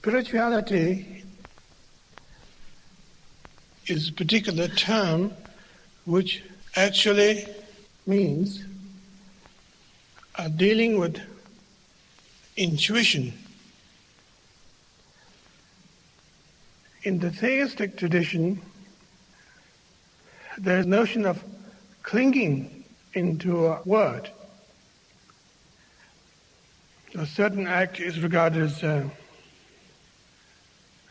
Spirituality is a particular term which actually means dealing with intuition. In the theistic tradition, there is a notion of clinging into a word. A certain act is regarded as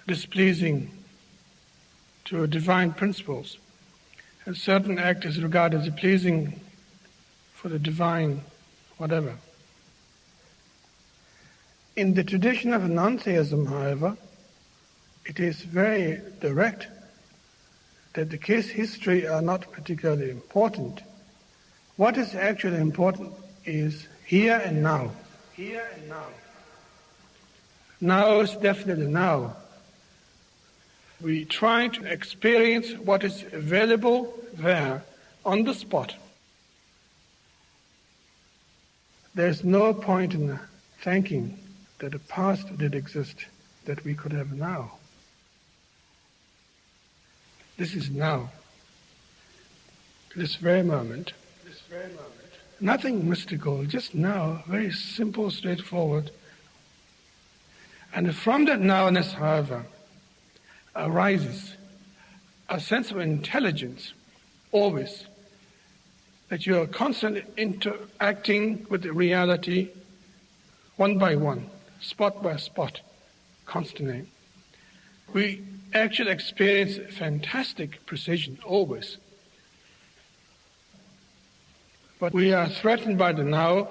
displeasing to divine principles. A certain act is regarded as pleasing for the divine whatever. In the tradition of non-theism, however, it is very direct that the case history are not particularly important. What is actually important is here and now. Here and now. Now is definitely now. We try to experience what is available there on the spot. There's no point in thinking that the past did exist that we could have now. This is now. This very moment. Nothing mystical, just now, very simple, straightforward. And from that nowness, however, arises a sense of intelligence, always, that you are constantly interacting with the reality one by one, spot by spot, constantly. We actually experience fantastic precision, always. But we are threatened by the now,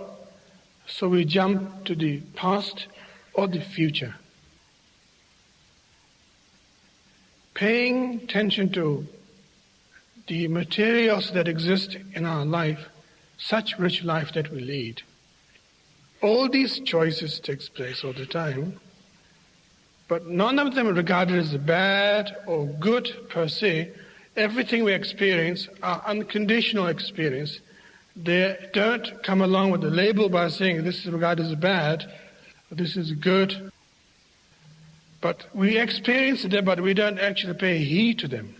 so we jump to the past or the future. Paying attention to the materials that exist in our life, such rich life that we lead. All these choices takes place all the time, but none of them are regarded as bad or good per se. Everything we experience are unconditional experience. They don't come along with a label by saying this is regarded as bad, or this is good. But we experience them, but we don't actually pay heed to them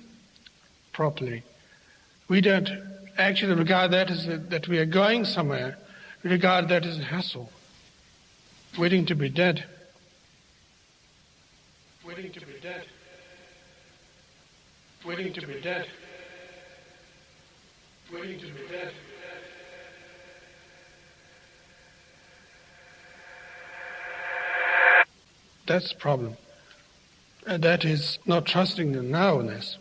properly. We don't actually regard that as that we are going somewhere. We regard that as a hassle, waiting to be dead. Waiting to be dead. Waiting to be dead. Waiting to be dead. That's the problem. And that is not trusting the nowness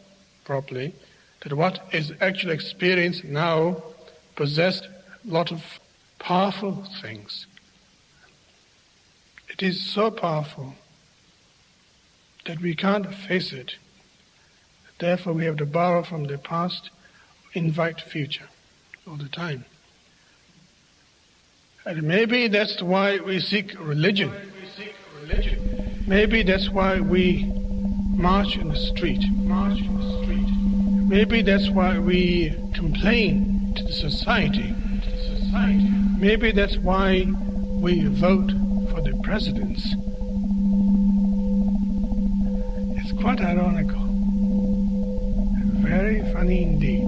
properly, that what is actually experienced now possessed a lot of powerful things. It is so powerful that we can't face it. Therefore we have to borrow from the past, invite future all the time. And maybe that's why we seek religion. Maybe that's why we march in the street. Maybe that's why we complain to the society. Maybe that's why we vote for the presidents. It's quite ironical. Very funny indeed.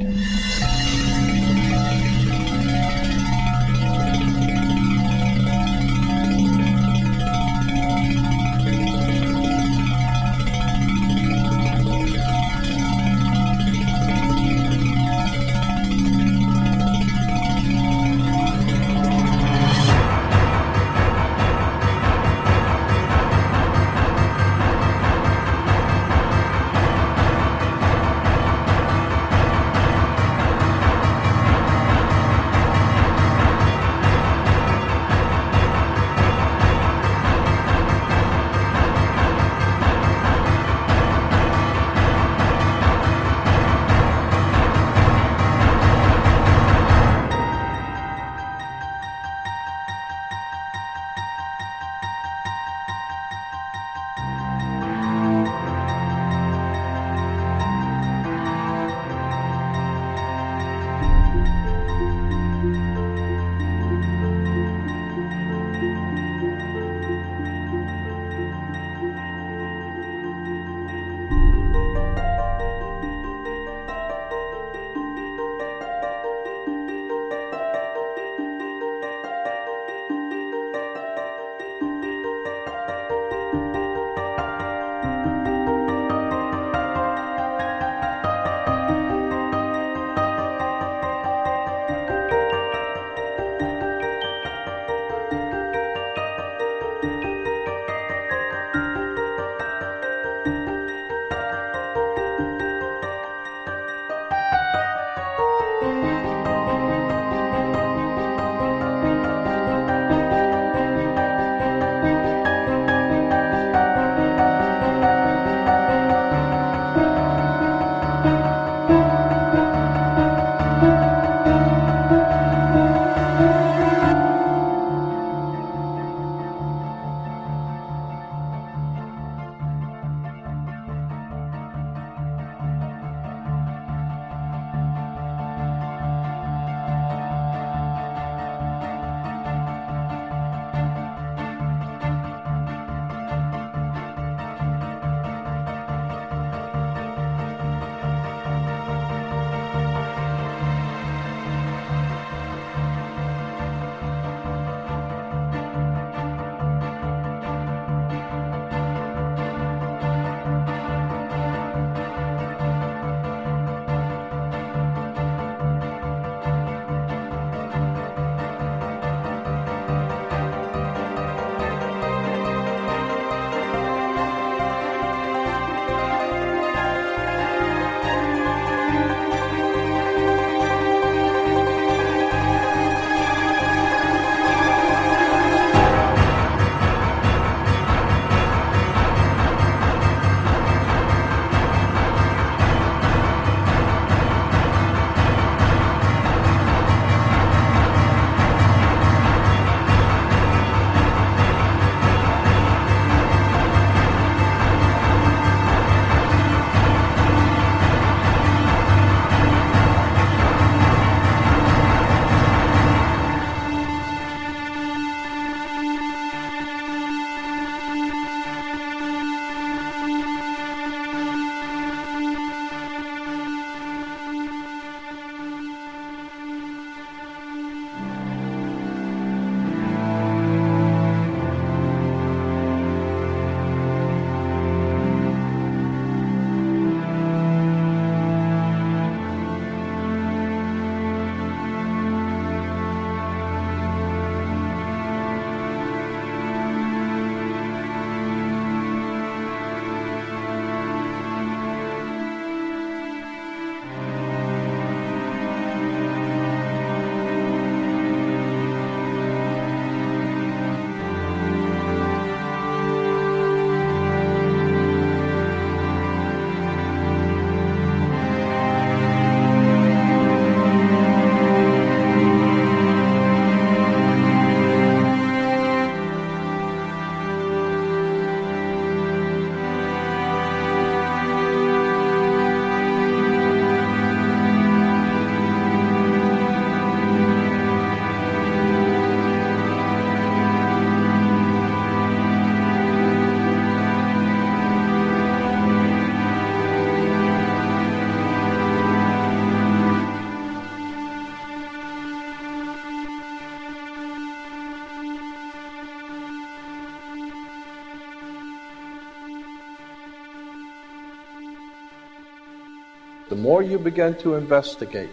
The more you begin to investigate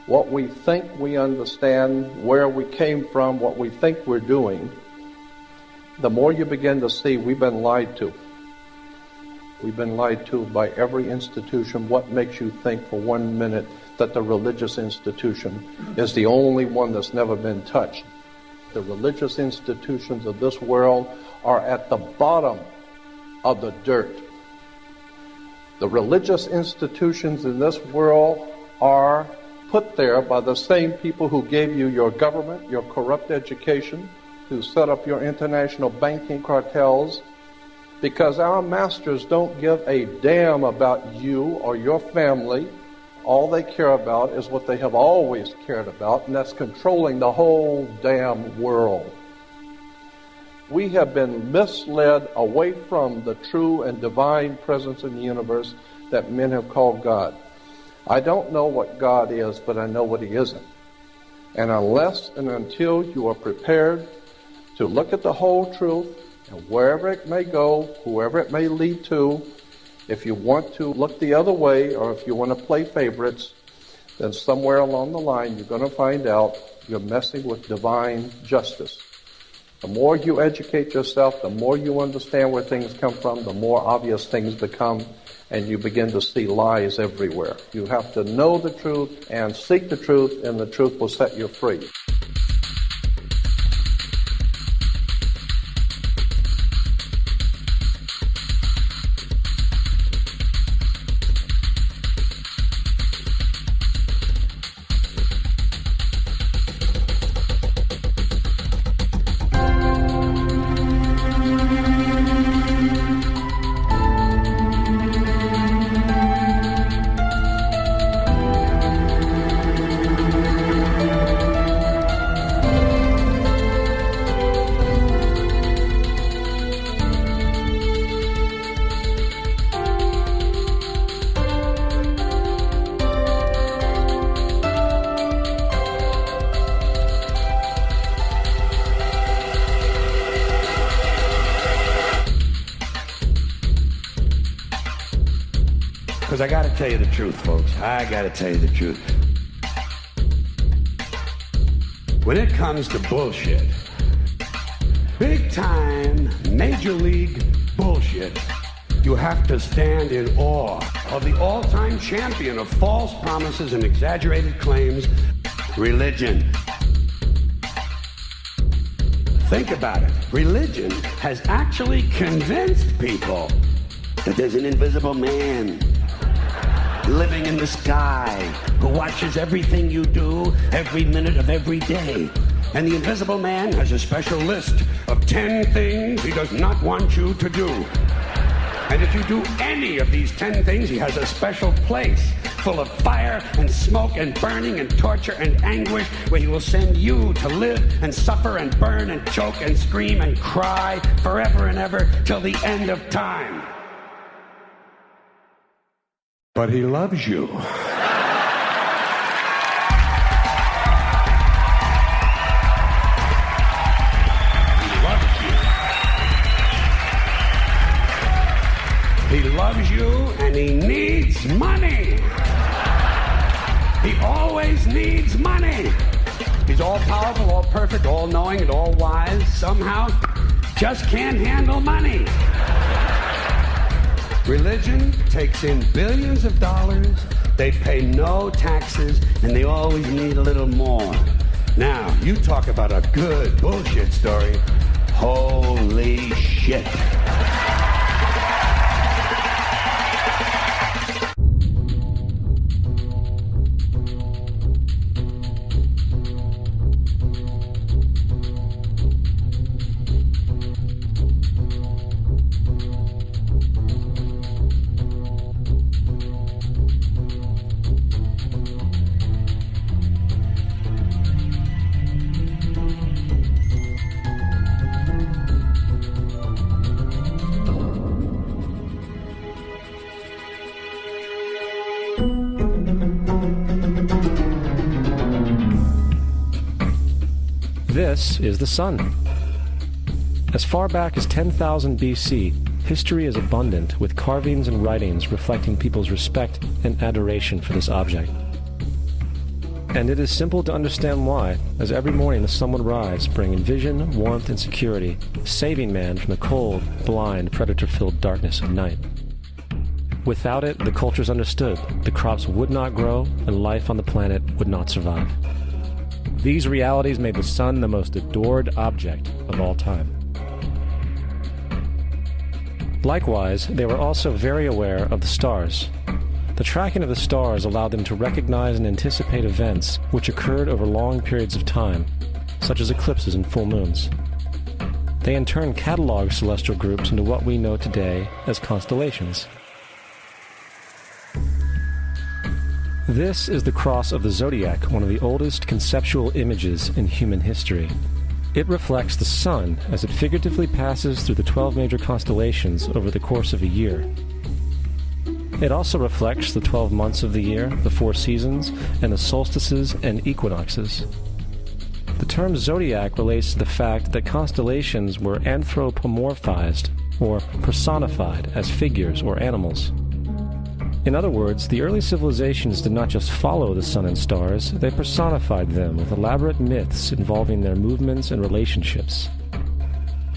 what we think we understand, where we came from, what we think we're doing, the more you begin to see we've been lied to. We've been lied to by every institution. What makes you think for 1 minute that the religious institution is the only one that's never been touched? The religious institutions of this world are at the bottom of the dirt. The religious institutions in this world are put there by the same people who gave you your government, your corrupt education, who set up your international banking cartels, because our masters don't give a damn about you or your family. All they care about is what they have always cared about, and that's controlling the whole damn world. We have been misled away from the true and divine presence in the universe that men have called God. I don't know what God is, but I know what He isn't. And unless and until you are prepared to look at the whole truth, and wherever it may go, whoever it may lead to, if you want to look the other way, or if you want to play favorites, then somewhere along the line you're going to find out you're messing with divine justice. The more you educate yourself, the more you understand where things come from, the more obvious things become, and you begin to see lies everywhere. You have to know the truth and seek the truth, and the truth will set you free. Because I got to tell you the truth, folks. I got to tell you the truth. When it comes to bullshit, big time, major league bullshit, you have to stand in awe of the all-time champion of false promises and exaggerated claims, religion. Think about it. Religion has actually convinced people that there's an invisible man living in the sky who watches everything you do every minute of every day. And the invisible man has a special list of 10 things he does not want you to do. And if you do any of these 10 things, he has a special place full of fire and smoke and burning and torture and anguish where he will send you to live and suffer and burn and choke and scream and cry forever and ever till the end of time. But he loves you. He loves you and he needs money. He always needs money. He's all powerful, all perfect, all knowing, and all wise. Somehow just can't handle money. Religion takes in billions of dollars, they pay no taxes, and they always need a little more. Now, you talk about a good bullshit story. Holy shit. This is the sun. As far back as 10,000 BC, history is abundant with carvings and writings reflecting people's respect and adoration for this object. And it is simple to understand why, as every morning the sun would rise, bringing vision, warmth, and security, saving man from the cold, blind, predator-filled darkness of night. Without it, the cultures understood, the crops would not grow, and life on the planet would not survive. These realities made the sun the most adored object of all time. Likewise, they were also very aware of the stars. The tracking of the stars allowed them to recognize and anticipate events which occurred over long periods of time, such as eclipses and full moons. They in turn cataloged celestial groups into what we know today as constellations. This is the cross of the zodiac, one of the oldest conceptual images in human history. It reflects the sun as it figuratively passes through the 12 major constellations over the course of a year. It also reflects the 12 months of the year, the 4 seasons, and the solstices and equinoxes. The term zodiac relates to the fact that constellations were anthropomorphized, or personified, as figures or animals. In other words, the early civilizations did not just follow the sun and stars, they personified them with elaborate myths involving their movements and relationships.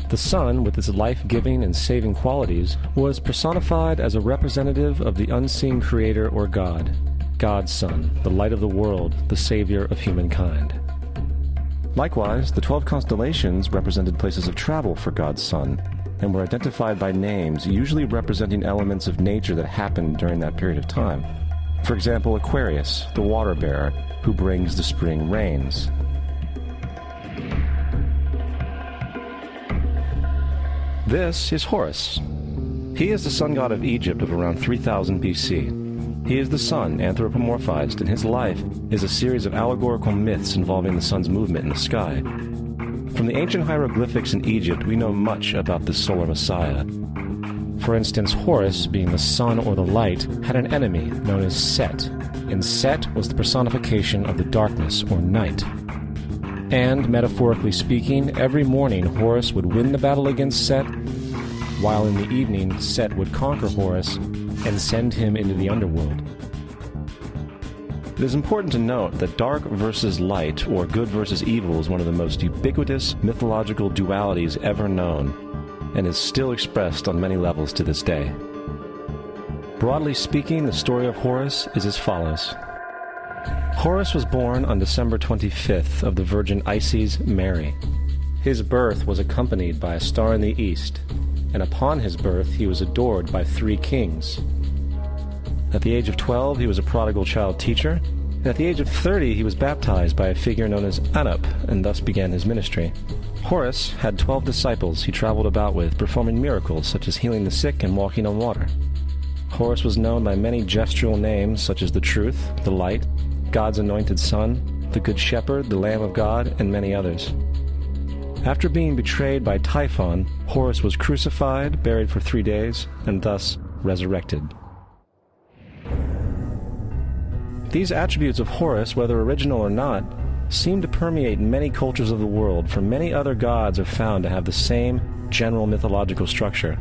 The sun, with its life-giving and saving qualities, was personified as a representative of the unseen creator or God, God's Son, the light of the world, the savior of humankind. Likewise, the 12 constellations represented places of travel for God's Son, and were identified by names usually representing elements of nature that happened during that period of time. For example, Aquarius, the water bearer, who brings the spring rains. This is Horus. He is the sun god of Egypt of around 3000 BC. He is the sun anthropomorphized, and his life is a series of allegorical myths involving the sun's movement in the sky. From the ancient hieroglyphics in Egypt, we know much about this solar messiah. For instance, Horus, being the sun or the light, had an enemy known as Set, and Set was the personification of the darkness or night. And, metaphorically speaking, every morning Horus would win the battle against Set, while in the evening Set would conquer Horus and send him into the underworld. It is important to note that dark versus light, or good versus evil, is one of the most ubiquitous mythological dualities ever known, and is still expressed on many levels to this day. Broadly speaking, the story of Horus is as follows. Horus was born on December 25th of the Virgin Isis Mary. His birth was accompanied by a star in the east, and upon his birth he was adored by 3 kings. At the age of 12, he was a prodigal child teacher, and at the age of 30, he was baptized by a figure known as Anup, and thus began his ministry. Horus had 12 disciples he traveled about with, performing miracles such as healing the sick and walking on water. Horus was known by many gestural names such as the Truth, the Light, God's Anointed Son, the Good Shepherd, the Lamb of God, and many others. After being betrayed by Typhon, Horus was crucified, buried for 3 days, and thus resurrected. These attributes of Horus, whether original or not, seem to permeate many cultures of the world, for many other gods are found to have the same general mythological structure.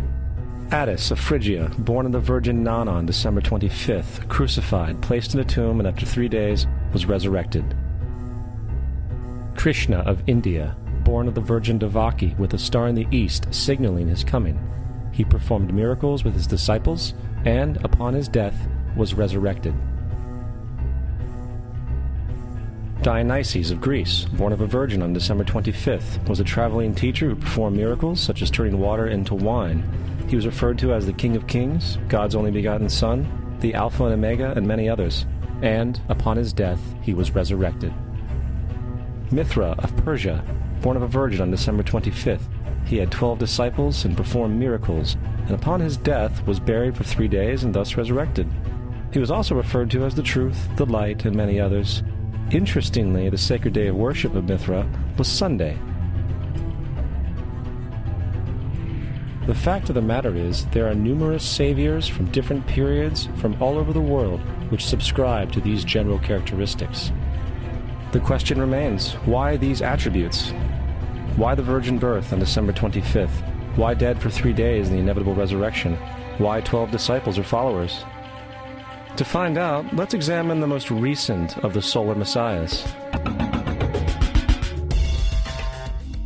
Attis of Phrygia, born of the Virgin Nana on December 25th, crucified, placed in a tomb, and after 3 days was resurrected. Krishna of India, born of the Virgin Devaki, with a star in the east signaling his coming. He performed miracles with his disciples, and, upon his death, was resurrected. Dionysius of Greece, born of a virgin on December 25th, was a traveling teacher who performed miracles such as turning water into wine. He was referred to as the King of Kings, God's only begotten Son, the Alpha and Omega, and many others. And, upon his death, he was resurrected. Mithra of Persia, born of a virgin on December 25th, he had 12 disciples and performed miracles, and upon his death was buried for 3 days and thus resurrected. He was also referred to as the Truth, the Light, and many others. Interestingly, the sacred day of worship of Mithra was Sunday. The fact of the matter is, there are numerous saviors from different periods from all over the world which subscribe to these general characteristics. The question remains, why these attributes? Why the virgin birth on December 25th? Why dead for 3 days in the inevitable resurrection? Why 12 disciples or followers? To find out, let's examine the most recent of the solar messiahs.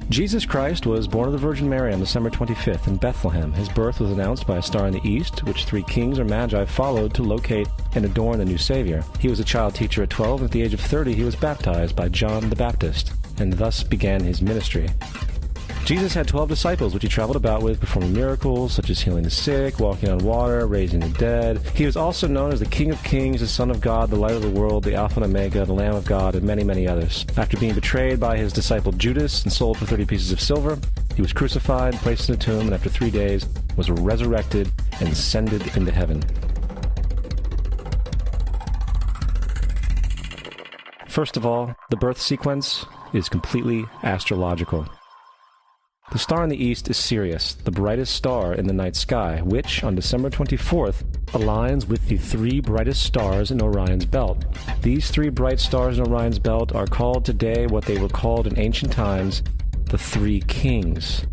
Jesus Christ was born of the Virgin Mary on December 25th in Bethlehem. His birth was announced by a star in the east, which 3 kings or magi followed to locate and adorn the new Savior. He was a child teacher at 12, and at the age of 30 he was baptized by John the Baptist, and thus began his ministry. Jesus had 12 disciples, which he traveled about with, performing miracles such as healing the sick, walking on water, raising the dead. He was also known as the King of Kings, the Son of God, the Light of the World, the Alpha and Omega, the Lamb of God, and many, many others. After being betrayed by his disciple Judas and sold for 30 pieces of silver, he was crucified, placed in a tomb, and after 3 days was resurrected and ascended into heaven. First of all, the birth sequence is completely astrological. The star in the east is Sirius, the brightest star in the night sky, which, on December 24th, aligns with the 3 brightest stars in Orion's belt. These 3 bright stars in Orion's belt are called today what they were called in ancient times, the 3 kings.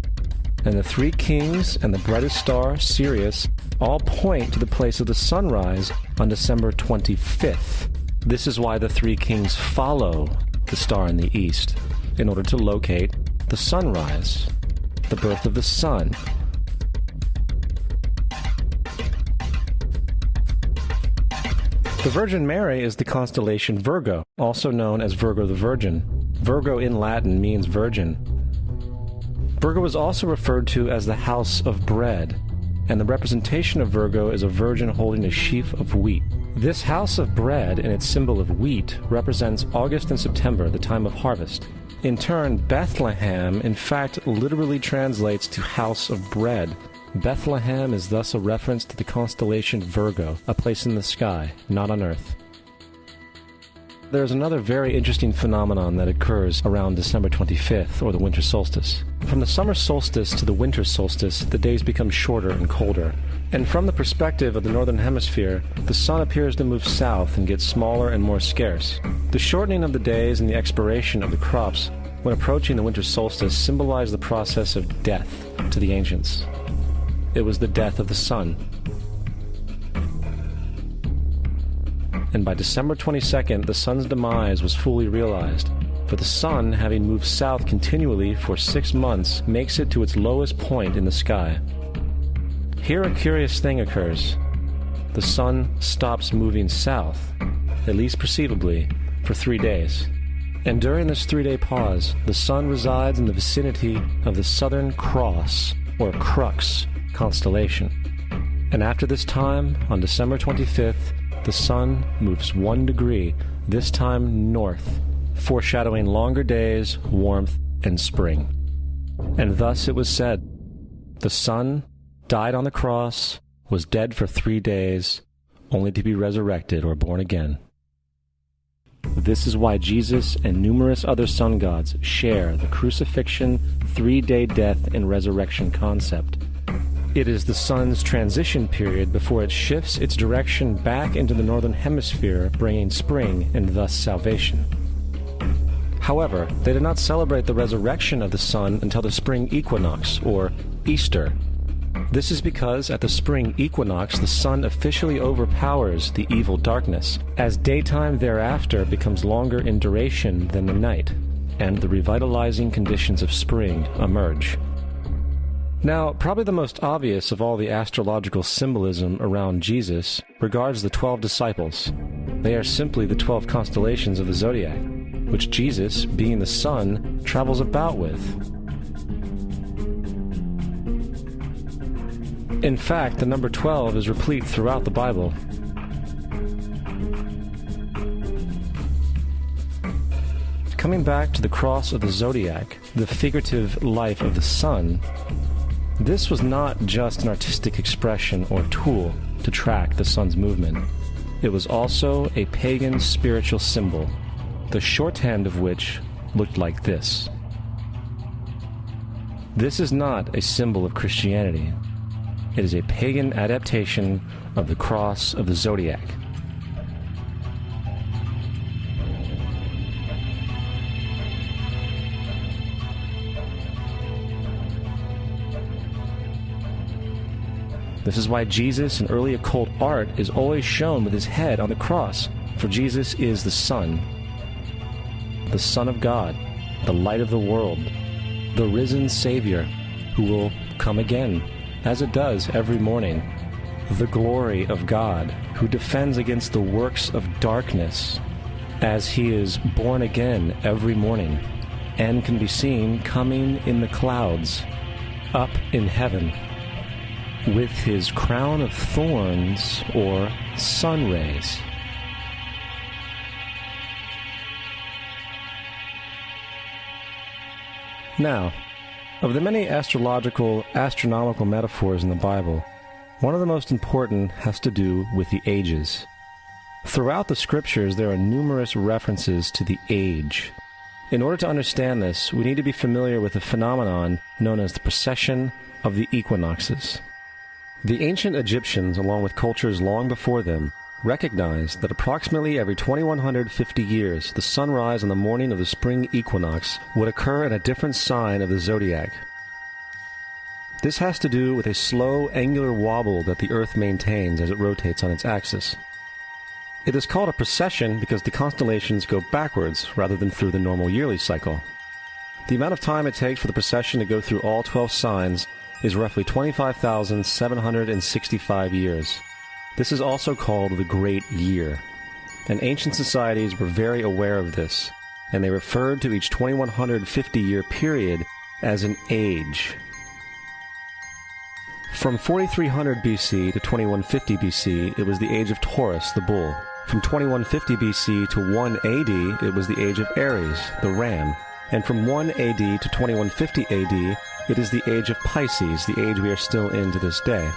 And the 3 kings and the brightest star, Sirius, all point to the place of the sunrise on December 25th. This is why the 3 kings follow the star in the east, in order to locate the sunrise, the birth of the sun. The Virgin Mary is the constellation Virgo, also known as Virgo the Virgin. Virgo in Latin means virgin. Virgo is also referred to as the house of bread, and the representation of Virgo is a virgin holding a sheaf of wheat. This house of bread and its symbol of wheat represents August and September, the time of harvest. In turn, Bethlehem, in fact, literally translates to house of bread. Bethlehem is thus a reference to the constellation Virgo, a place in the sky, not on Earth. There's another very interesting phenomenon that occurs around December 25th, or the winter solstice. From the summer solstice to the winter solstice, the days become shorter and colder. And from the perspective of the northern hemisphere, the sun appears to move south and get smaller and more scarce. The shortening of the days and the expiration of the crops when approaching the winter solstice symbolize the process of death to the ancients. It was the death of the sun. And by December 22nd, the sun's demise was fully realized, for the sun, having moved south continually for 6 months, makes it to its lowest point in the sky. Here a curious thing occurs. The sun stops moving south, at least perceivably, for 3 days. And during this 3-day pause, the sun resides in the vicinity of the Southern Cross, or Crux, constellation. And after this time, on December 25th, the sun moves 1 degree, this time north, foreshadowing longer days, warmth, and spring. And thus it was said, the sun died on the cross, was dead for 3 days, only to be resurrected or born again. This is why Jesus and numerous other sun gods share the crucifixion, 3-day death, and resurrection concept. It is the sun's transition period before it shifts its direction back into the northern hemisphere, bringing spring and thus salvation. However, they did not celebrate the resurrection of the sun until the spring equinox, or Easter. This is because at the spring equinox the sun officially overpowers the evil darkness, as daytime thereafter becomes longer in duration than the night, and the revitalizing conditions of spring emerge. Now, probably the most obvious of all the astrological symbolism around Jesus regards the 12 disciples. They are simply the 12 constellations of the zodiac, which Jesus, being the sun, travels about with. In fact, the number 12 is replete throughout the Bible. Coming back to the cross of the zodiac, the figurative life of the sun, this was not just an artistic expression or tool to track the sun's movement. It was also a pagan spiritual symbol, the shorthand of which looked like this. This is not a symbol of Christianity. It is a pagan adaptation of the cross of the zodiac. This is why Jesus in early occult art is always shown with his head on the cross, for Jesus is the Son of God, the light of the world, the risen Savior who will come again, as it does every morning, the glory of God who defends against the works of darkness, as he is born again every morning and can be seen coming in the clouds up in heaven with his crown of thorns or sun rays. Now, of the many astronomical metaphors in the Bible, one of the most important has to do with the ages. Throughout the scriptures, there are numerous references to the age. In order to understand this, we need to be familiar with a phenomenon known as the precession of the equinoxes. The ancient Egyptians, along with cultures long before them, recognized that approximately every 2150 years, the sunrise on the morning of the spring equinox would occur in a different sign of the zodiac. This has to do with a slow, angular wobble that the Earth maintains as it rotates on its axis. It is called a precession because the constellations go backwards rather than through the normal yearly cycle. The amount of time it takes for the precession to go through all 12 signs is roughly 25,765 years. This is also called the Great Year, and ancient societies were very aware of this, and they referred to each 2150-year period as an age. From 4300 BC to 2150 BC, it was the age of Taurus, the bull. From 2150 BC to 1 AD, it was the age of Aries, the ram. And from 1 AD to 2150 AD, it is the age of Pisces, the age we are still in to this day.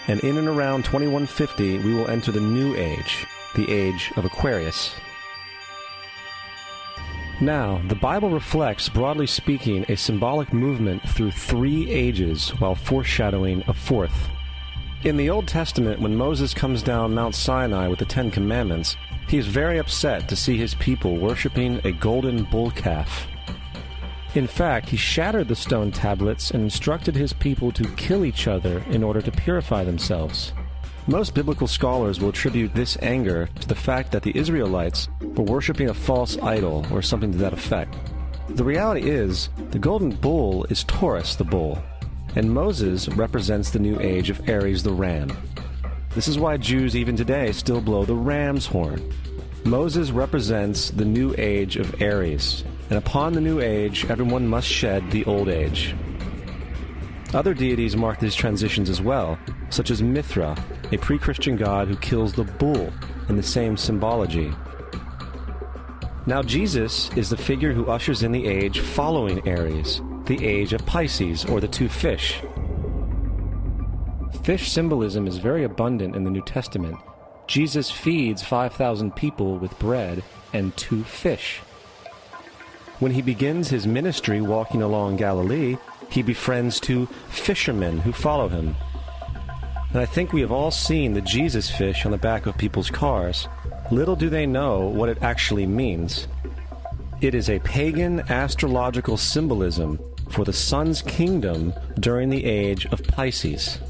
And in and around 2150, we will enter the new age, the age of Aquarius. Now, the Bible reflects, broadly speaking, a symbolic movement through 3 ages while foreshadowing a 4th. In the Old Testament, when Moses comes down Mount Sinai with the 10 Commandments, he is very upset to see his people worshiping a golden bull calf. In fact, he shattered the stone tablets and instructed his people to kill each other in order to purify themselves. Most biblical scholars will attribute this anger to the fact that the Israelites were worshiping a false idol or something to that effect. The reality is, the golden bull is Taurus the bull, and Moses represents the new age of Aries the ram. This is why Jews even today still blow the ram's horn. Moses represents the new age of Aries, and upon the new age, everyone must shed the old age. Other deities mark these transitions as well, such as Mithra, a pre-Christian god who kills the bull in the same symbology. Now Jesus is the figure who ushers in the age following Aries, the age of Pisces, or the 2 fish. Fish symbolism is very abundant in the New Testament. Jesus feeds 5,000 people with bread and 2 fish. When he begins his ministry walking along Galilee, he befriends 2 fishermen who follow him. And I think we have all seen the Jesus fish on the back of people's cars. Little do they know what it actually means. It is a pagan astrological symbolism for the sun's kingdom during the age of Pisces.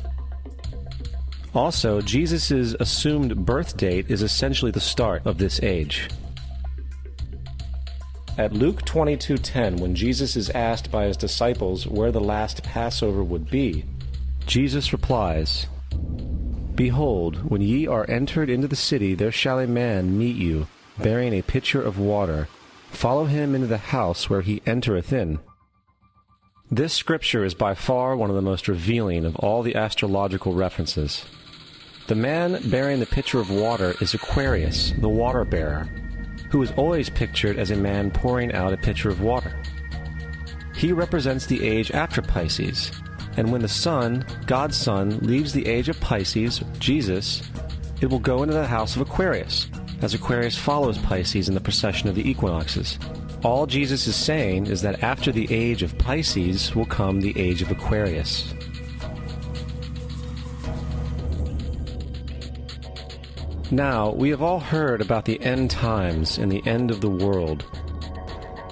Also, Jesus' assumed birth date is essentially the start of this age. At Luke 22:10, when Jesus is asked by his disciples where the last Passover would be, Jesus replies, "Behold, when ye are entered into the city, there shall a man meet you, bearing a pitcher of water. Follow him into the house where he entereth in." This scripture is by far one of the most revealing of all the astrological references. The man bearing the pitcher of water is Aquarius, the water bearer, who is always pictured as a man pouring out a pitcher of water. He represents the age after Pisces, and when the sun, God's Son, leaves the age of Pisces, Jesus, it will go into the house of Aquarius, as Aquarius follows Pisces in the precession of the equinoxes. All Jesus is saying is that after the age of Pisces will come the age of Aquarius. Now, we have all heard about the end times and the end of the world.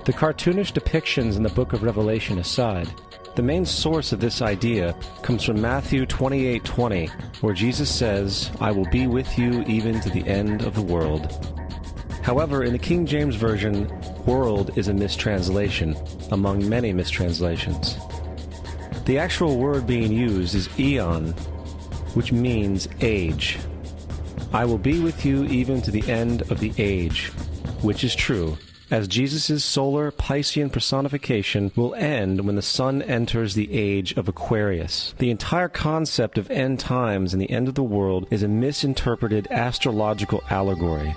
The cartoonish depictions in the book of Revelation aside, The main source of this idea comes from Matthew 28:20, where Jesus says, "I will be with you even to the end of the world." However, in the King James Version, world is a mistranslation, among many mistranslations. The actual word being used is eon, which means age. I will be with you even to the end of the age, which is true, as Jesus' solar Piscean personification will end when the sun enters the age of Aquarius. The entire concept of end times and the end of the world is a misinterpreted astrological allegory.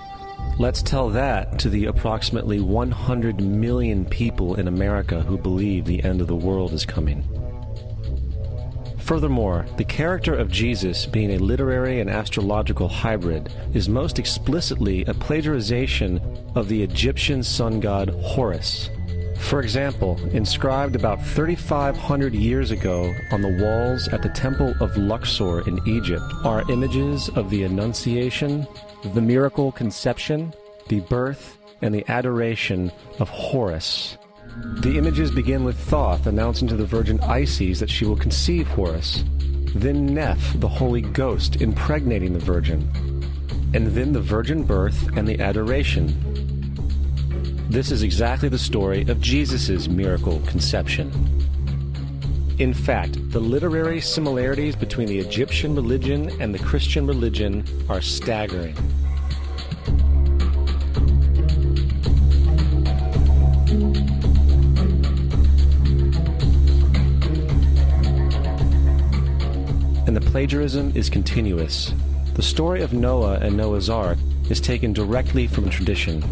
Let's tell that to the approximately 100 million people in America who believe the end of the world is coming. Furthermore, the character of Jesus being a literary and astrological hybrid is most explicitly a plagiarization of the Egyptian sun god Horus. For example, inscribed about 3,500 years ago on the walls at the Temple of Luxor in Egypt are images of the Annunciation, the miracle conception, the birth, and the adoration of Horus. The images begin with Thoth announcing to the Virgin Isis that she will conceive Horus, then Neph, the Holy Ghost, impregnating the Virgin, and then the virgin birth and the adoration. This is exactly the story of Jesus' miracle conception. In fact, the literary similarities between the Egyptian religion and the Christian religion are staggering. And the plagiarism is continuous. The story of Noah and Noah's Ark is taken directly from tradition.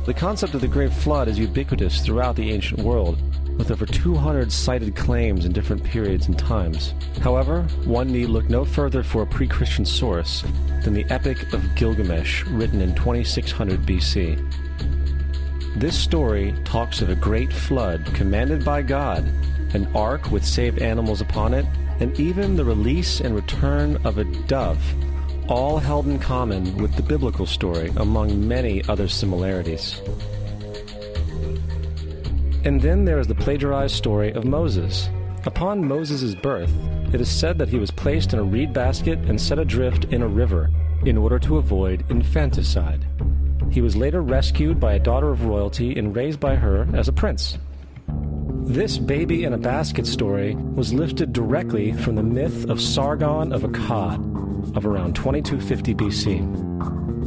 The concept of the Great Flood is ubiquitous throughout the ancient world, with over 200 cited claims in different periods and times. However, one need look no further for a pre-Christian source than the Epic of Gilgamesh, written in 2600 BC. This story talks of a great flood commanded by God, an ark with saved animals upon it, and even the release and return of a dove, all held in common with the biblical story among many other similarities. And then there is the plagiarized story of Moses. Upon Moses' birth, it is said that he was placed in a reed basket and set adrift in a river in order to avoid infanticide. He was later rescued by a daughter of royalty and raised by her as a prince. This baby in a basket story was lifted directly from the myth of Sargon of Akkad of around 2250 BC.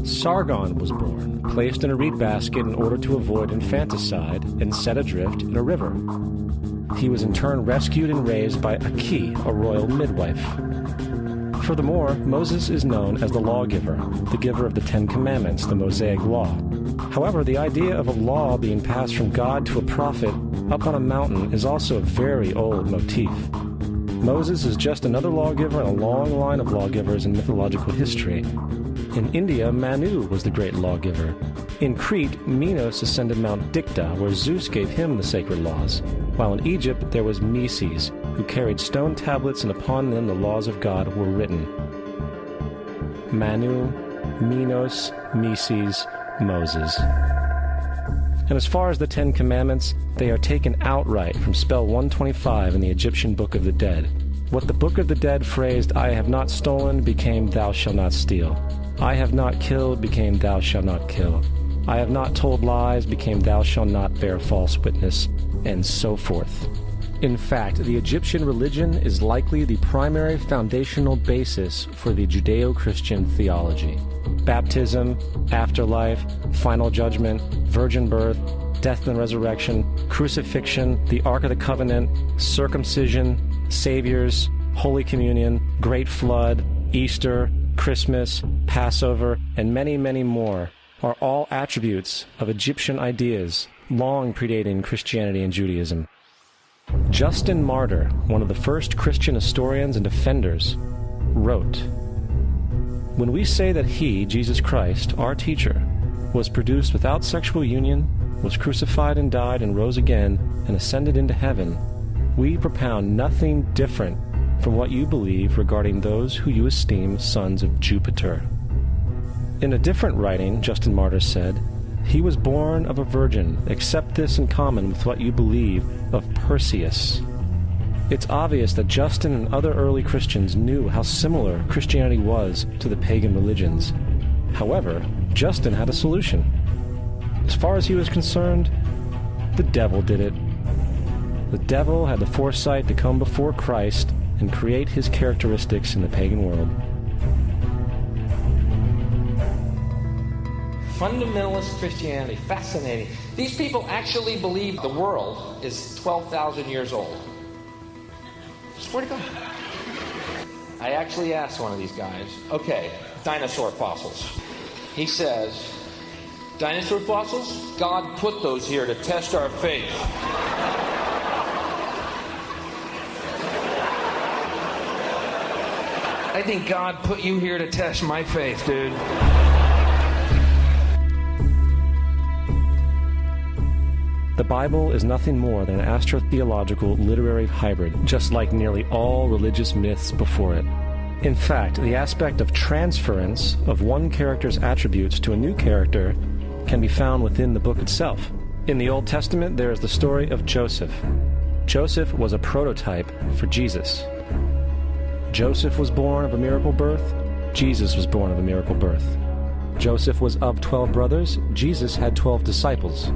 Sargon was born, placed in a reed basket in order to avoid infanticide, and set adrift in a river. He was in turn rescued and raised by Aki, a royal midwife. Furthermore, Moses is known as the lawgiver, the giver of the Ten Commandments, the Mosaic Law. However, the idea of a law being passed from God to a prophet up on a mountain is also a very old motif. Moses is just another lawgiver in a long line of lawgivers in mythological history. In India, Manu was the great lawgiver. In Crete, Minos ascended Mount Dicta, where Zeus gave him the sacred laws, while in Egypt there was Meses, who carried stone tablets and upon them the laws of God were written. Manu, Minos, Meses, Moses. And as far as the Ten Commandments, they are taken outright from spell 125 in the Egyptian Book of the Dead. What the Book of the Dead phrased, "I have not stolen," became "thou shalt not steal." "I have not killed," became "thou shalt not kill." "I have not told lies," became "thou shalt not bear false witness," and so forth. In fact, the Egyptian religion is likely the primary foundational basis for the Judeo-Christian theology. Baptism, afterlife, final judgment, virgin birth, death and resurrection, crucifixion, the Ark of the Covenant, circumcision, saviors, Holy Communion, Great Flood, Easter, Christmas, Passover, and many, many more are all attributes of Egyptian ideas long predating Christianity and Judaism. Justin Martyr, one of the first Christian historians and defenders, wrote, "When we say that he, Jesus Christ, our teacher, was produced without sexual union, was crucified and died and rose again and ascended into heaven, we propound nothing different from what you believe regarding those who you esteem sons of Jupiter." In a different writing, Justin Martyr said, "He was born of a virgin, except this in common with what you believe of Perseus." It's obvious that Justin and other early Christians knew how similar Christianity was to the pagan religions. However, Justin had a solution. As far as he was concerned, the devil did it. The devil had the foresight to come before Christ and create his characteristics in the pagan world. Fundamentalist Christianity, fascinating. These people actually believe the world is 12,000 years old. Swear to God. I actually asked one of these guys, okay, dinosaur fossils. He says, dinosaur fossils? God put those here to test our faith. I think God put you here to test my faith, dude. The Bible is nothing more than an astrotheological literary hybrid, just like nearly all religious myths before it. In fact, the aspect of transference of one character's attributes to a new character can be found within the book itself. In the Old Testament, there is the story of Joseph. Joseph was a prototype for Jesus. Joseph was born of a miracle birth. Jesus was born of a miracle birth. Joseph was of 12 brothers. Jesus had 12 disciples.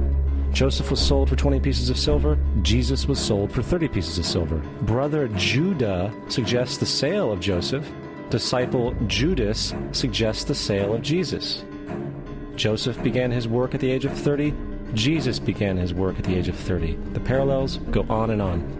Joseph was sold for 20 pieces of silver. Jesus was sold for 30 pieces of silver. Brother Judah suggests the sale of Joseph. Disciple Judas suggests the sale of Jesus. Joseph began his work at the age of 30. Jesus began his work at the age of 30. The parallels go on and on.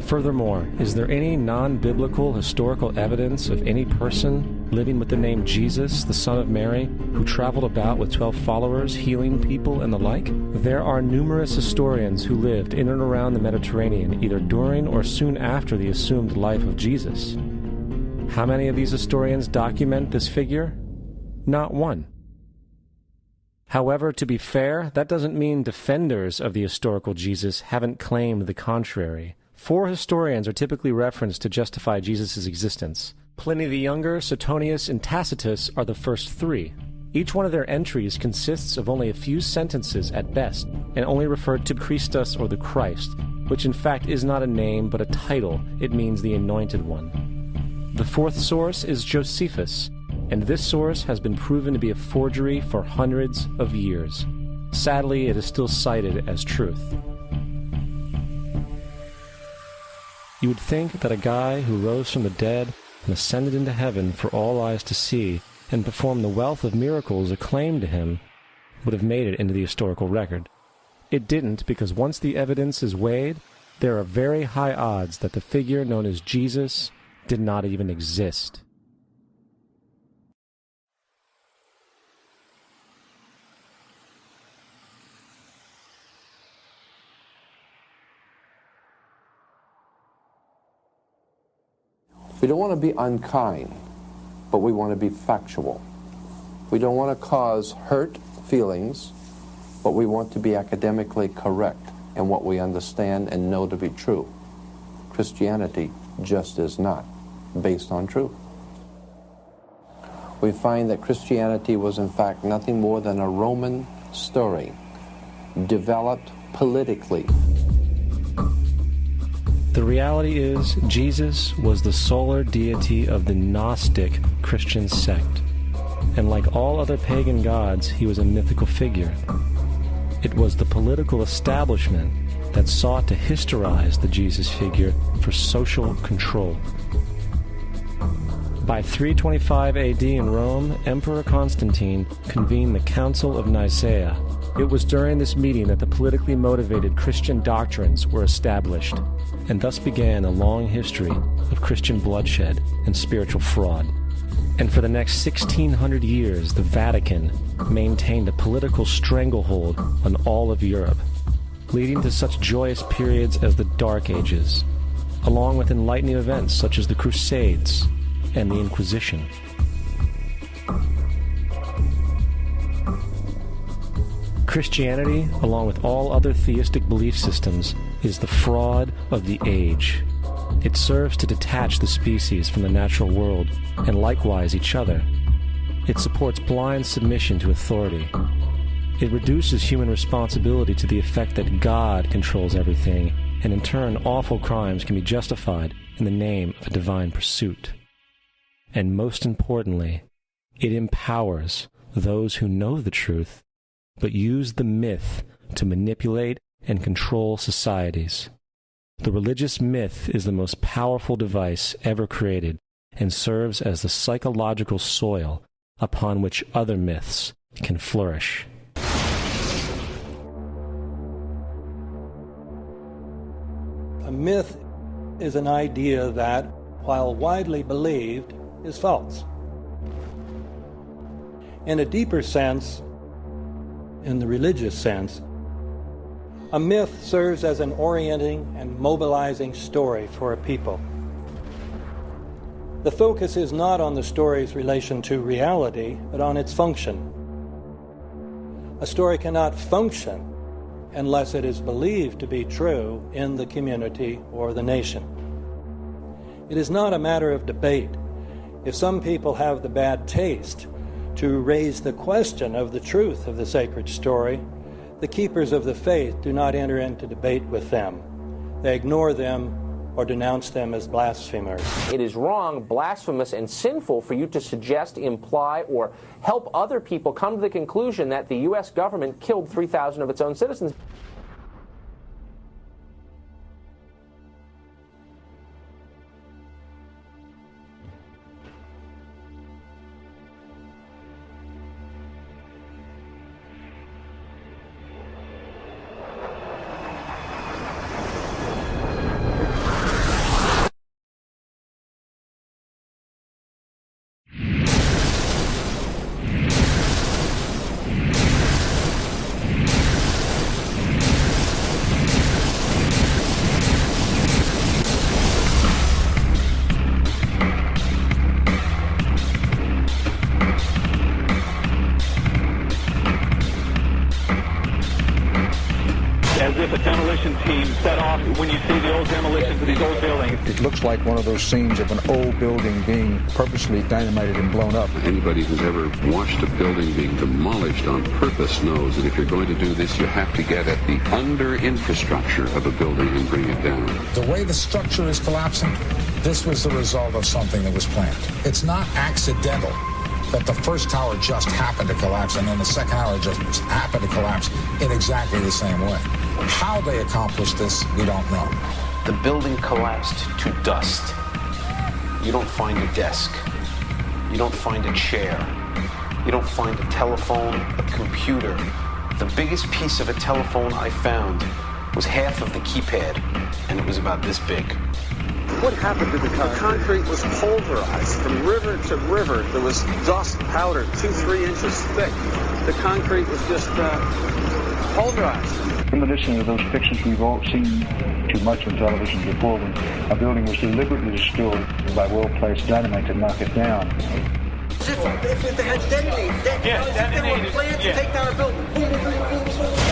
Furthermore, is there any non-biblical historical evidence of any person living with the name Jesus, the son of Mary, who traveled about with 12 followers, healing people and the like? There are numerous historians who lived in and around the Mediterranean, either during or soon after the assumed life of Jesus. How many of these historians document this figure? Not one. However, to be fair, that doesn't mean defenders of the historical Jesus haven't claimed the contrary. 4 historians are typically referenced to justify Jesus' existence. Pliny the Younger, Suetonius, and Tacitus are the first 3. Each one of their entries consists of only a few sentences at best, and only refer to Christus or the Christ, which in fact is not a name but a title. It means the Anointed One. The 4th source is Josephus, and this source has been proven to be a forgery for hundreds of years. Sadly, it is still cited as truth. You would think that a guy who rose from the dead and ascended into heaven for all eyes to see and performed the wealth of miracles acclaimed to him would have made it into the historical record. It didn't, because once the evidence is weighed, there are very high odds that the figure known as Jesus did not even exist. We don't want to be unkind, but we want to be factual. We don't want to cause hurt feelings, but we want to be academically correct in what we understand and know to be true. Christianity just is not based on truth. We find that Christianity was in fact nothing more than a Roman story, developed politically. The reality is, Jesus was the solar deity of the Gnostic Christian sect, and like all other pagan gods, he was a mythical figure. It was the political establishment that sought to historize the Jesus figure for social control. By 325 AD in Rome, Emperor Constantine convened the Council of Nicaea. It was during this meeting that the politically motivated Christian doctrines were established, and thus began a long history of Christian bloodshed and spiritual fraud. And for the next 1600 years, the Vatican maintained a political stranglehold on all of Europe, leading to such joyous periods as the Dark Ages, along with enlightening events such as the Crusades and the Inquisition. Christianity, along with all other theistic belief systems, is the fraud of the age. It serves to detach the species from the natural world, and likewise each other. It supports blind submission to authority. It reduces human responsibility to the effect that God controls everything, and in turn awful crimes can be justified in the name of a divine pursuit. And most importantly, it empowers those who know the truth, but use the myth to manipulate and control societies. The religious myth is the most powerful device ever created and serves as the psychological soil upon which other myths can flourish. A myth is an idea that, while widely believed, is false. In a deeper sense, in the religious sense, a myth serves as an orienting and mobilizing story for a people. The focus is not on the story's relation to reality, but on its function. A story cannot function unless it is believed to be true in the community or the nation. It is not a matter of debate. If some people have the bad taste to raise the question of the truth of the sacred story, the keepers of the faith do not enter into debate with them. They ignore them or denounce them as blasphemers. It is wrong, blasphemous, and sinful for you to suggest, imply, or help other people come to the conclusion that the U.S. government killed 3,000 of its own citizens. As if a demolition team set off when you see the old demolitions of these old buildings. It looks like one of those scenes of an old building being purposely dynamited and blown up. Anybody who's ever watched a building being demolished on purpose knows that if you're going to do this, you have to get at the under-infrastructure of a building and bring it down. The way the structure is collapsing, this was the result of something that was planned. It's not accidental that the first tower just happened to collapse and then the second tower just happened to collapse in exactly the same way. How they accomplished this, we don't know. The building collapsed to dust. You don't find a desk. You don't find a chair. You don't find a telephone, a computer. The biggest piece of a telephone I found was half of the keypad, and it was about this big. What happened to the concrete? The concrete was pulverized from river to river. There was dust powder 2-3 inches thick. The concrete was just pulverized. In addition to those pictures we've all seen too much on television before, when a building was deliberately destroyed by well-placed dynamite to knock it down. If they had detonated, they were planned to take down a building.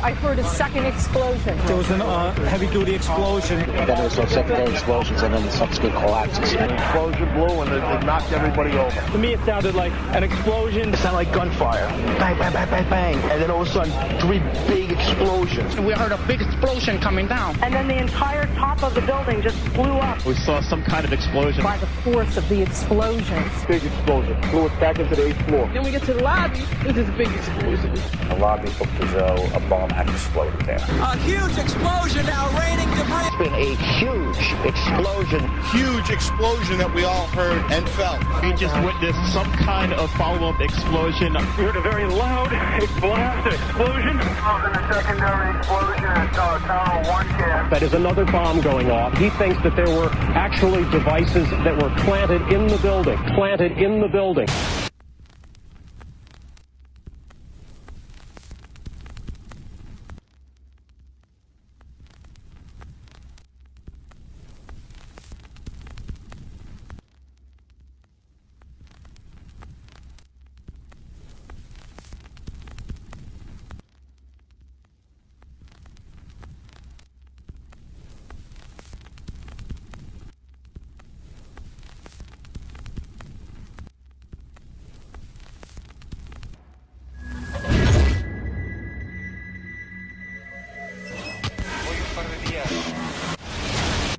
I heard a second explosion. There was a heavy-duty explosion. Then there was some secondary explosions and then subsequent collapses. An explosion blew and it knocked everybody over. To me, it sounded like an explosion. It sounded like gunfire. Bang, bang, bang, bang, bang. And then all of a sudden, 3 big explosions. We heard a big explosion coming down. And then the entire top of the building just blew up. We saw some kind of explosion. By the force of the explosions. Big explosion. Blew us back into the 8th floor. Then we get to the lobby. This is a big explosion. The lobby looked as though a bomb had exploded there. A huge explosion now raining debris. It's been a huge explosion. Huge explosion that we all heard and felt. We just witnessed some kind of follow-up explosion. We heard a very loud blast explosion. A secondary explosion at Tower 1 camp. That is another bomb going off. He thinks that there were actually devices that were planted in the building. Planted in the building.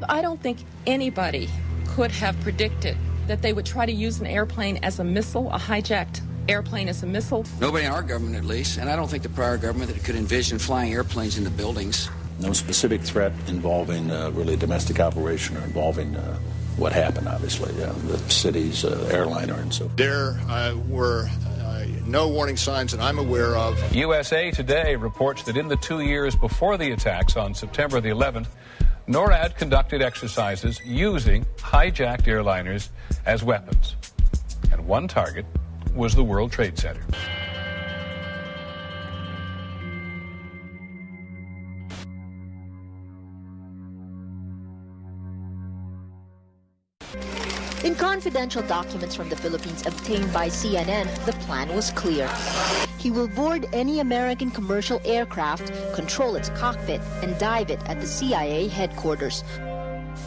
I don't think anybody could have predicted that they would try to use an airplane as a missile, a hijacked airplane as a missile. Nobody in our government, at least, and I don't think the prior government that could envision flying airplanes into buildings. No specific threat involving really domestic operation or involving what happened, obviously, the city's airliner and so forth. There were no warning signs that I'm aware of. USA Today reports that in the 2 years before the attacks on September the 11th, NORAD conducted exercises using hijacked airliners as weapons. And one target was the World Trade Center. In confidential documents from the Philippines obtained by CNN, the plan was clear. He will board any American commercial aircraft, control its cockpit, and dive it at the CIA headquarters.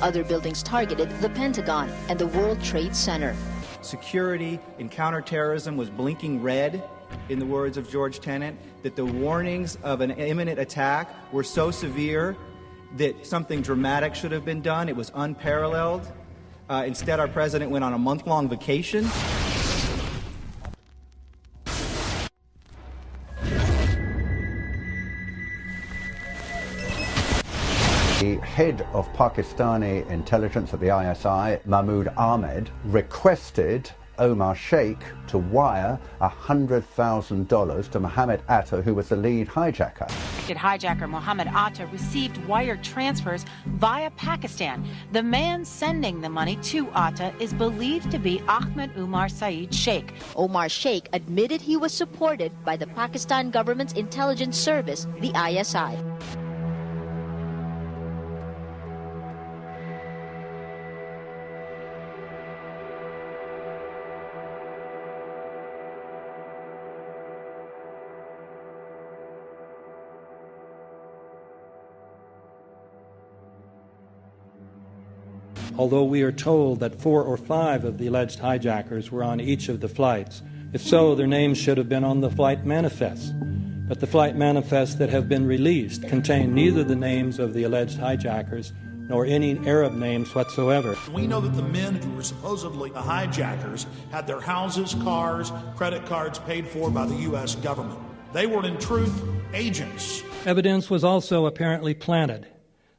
Other buildings targeted the Pentagon and the World Trade Center. Security in counterterrorism was blinking red, in the words of George Tenet, that the warnings of an imminent attack were so severe that something dramatic should have been done. It was unparalleled. Instead, our president went on a month-long vacation. The head of Pakistani intelligence at the ISI, Mahmoud Ahmed, requested Omar Sheikh to wire $100,000 to Mohammed Atta, who was the lead hijacker. Hijacker Mohammed Atta received wire transfers via Pakistan. The man sending the money to Atta is believed to be Ahmed Umar Saeed Sheikh. Omar Sheikh admitted he was supported by the Pakistan government's intelligence service, the ISI. Although we are told that 4 or 5 of the alleged hijackers were on each of the flights. If so, their names should have been on the flight manifests. But the flight manifests that have been released contain neither the names of the alleged hijackers nor any Arab names whatsoever. We know that the men who were supposedly the hijackers had their houses, cars, credit cards paid for by the U.S. government. They were, in truth, agents. Evidence was also apparently planted.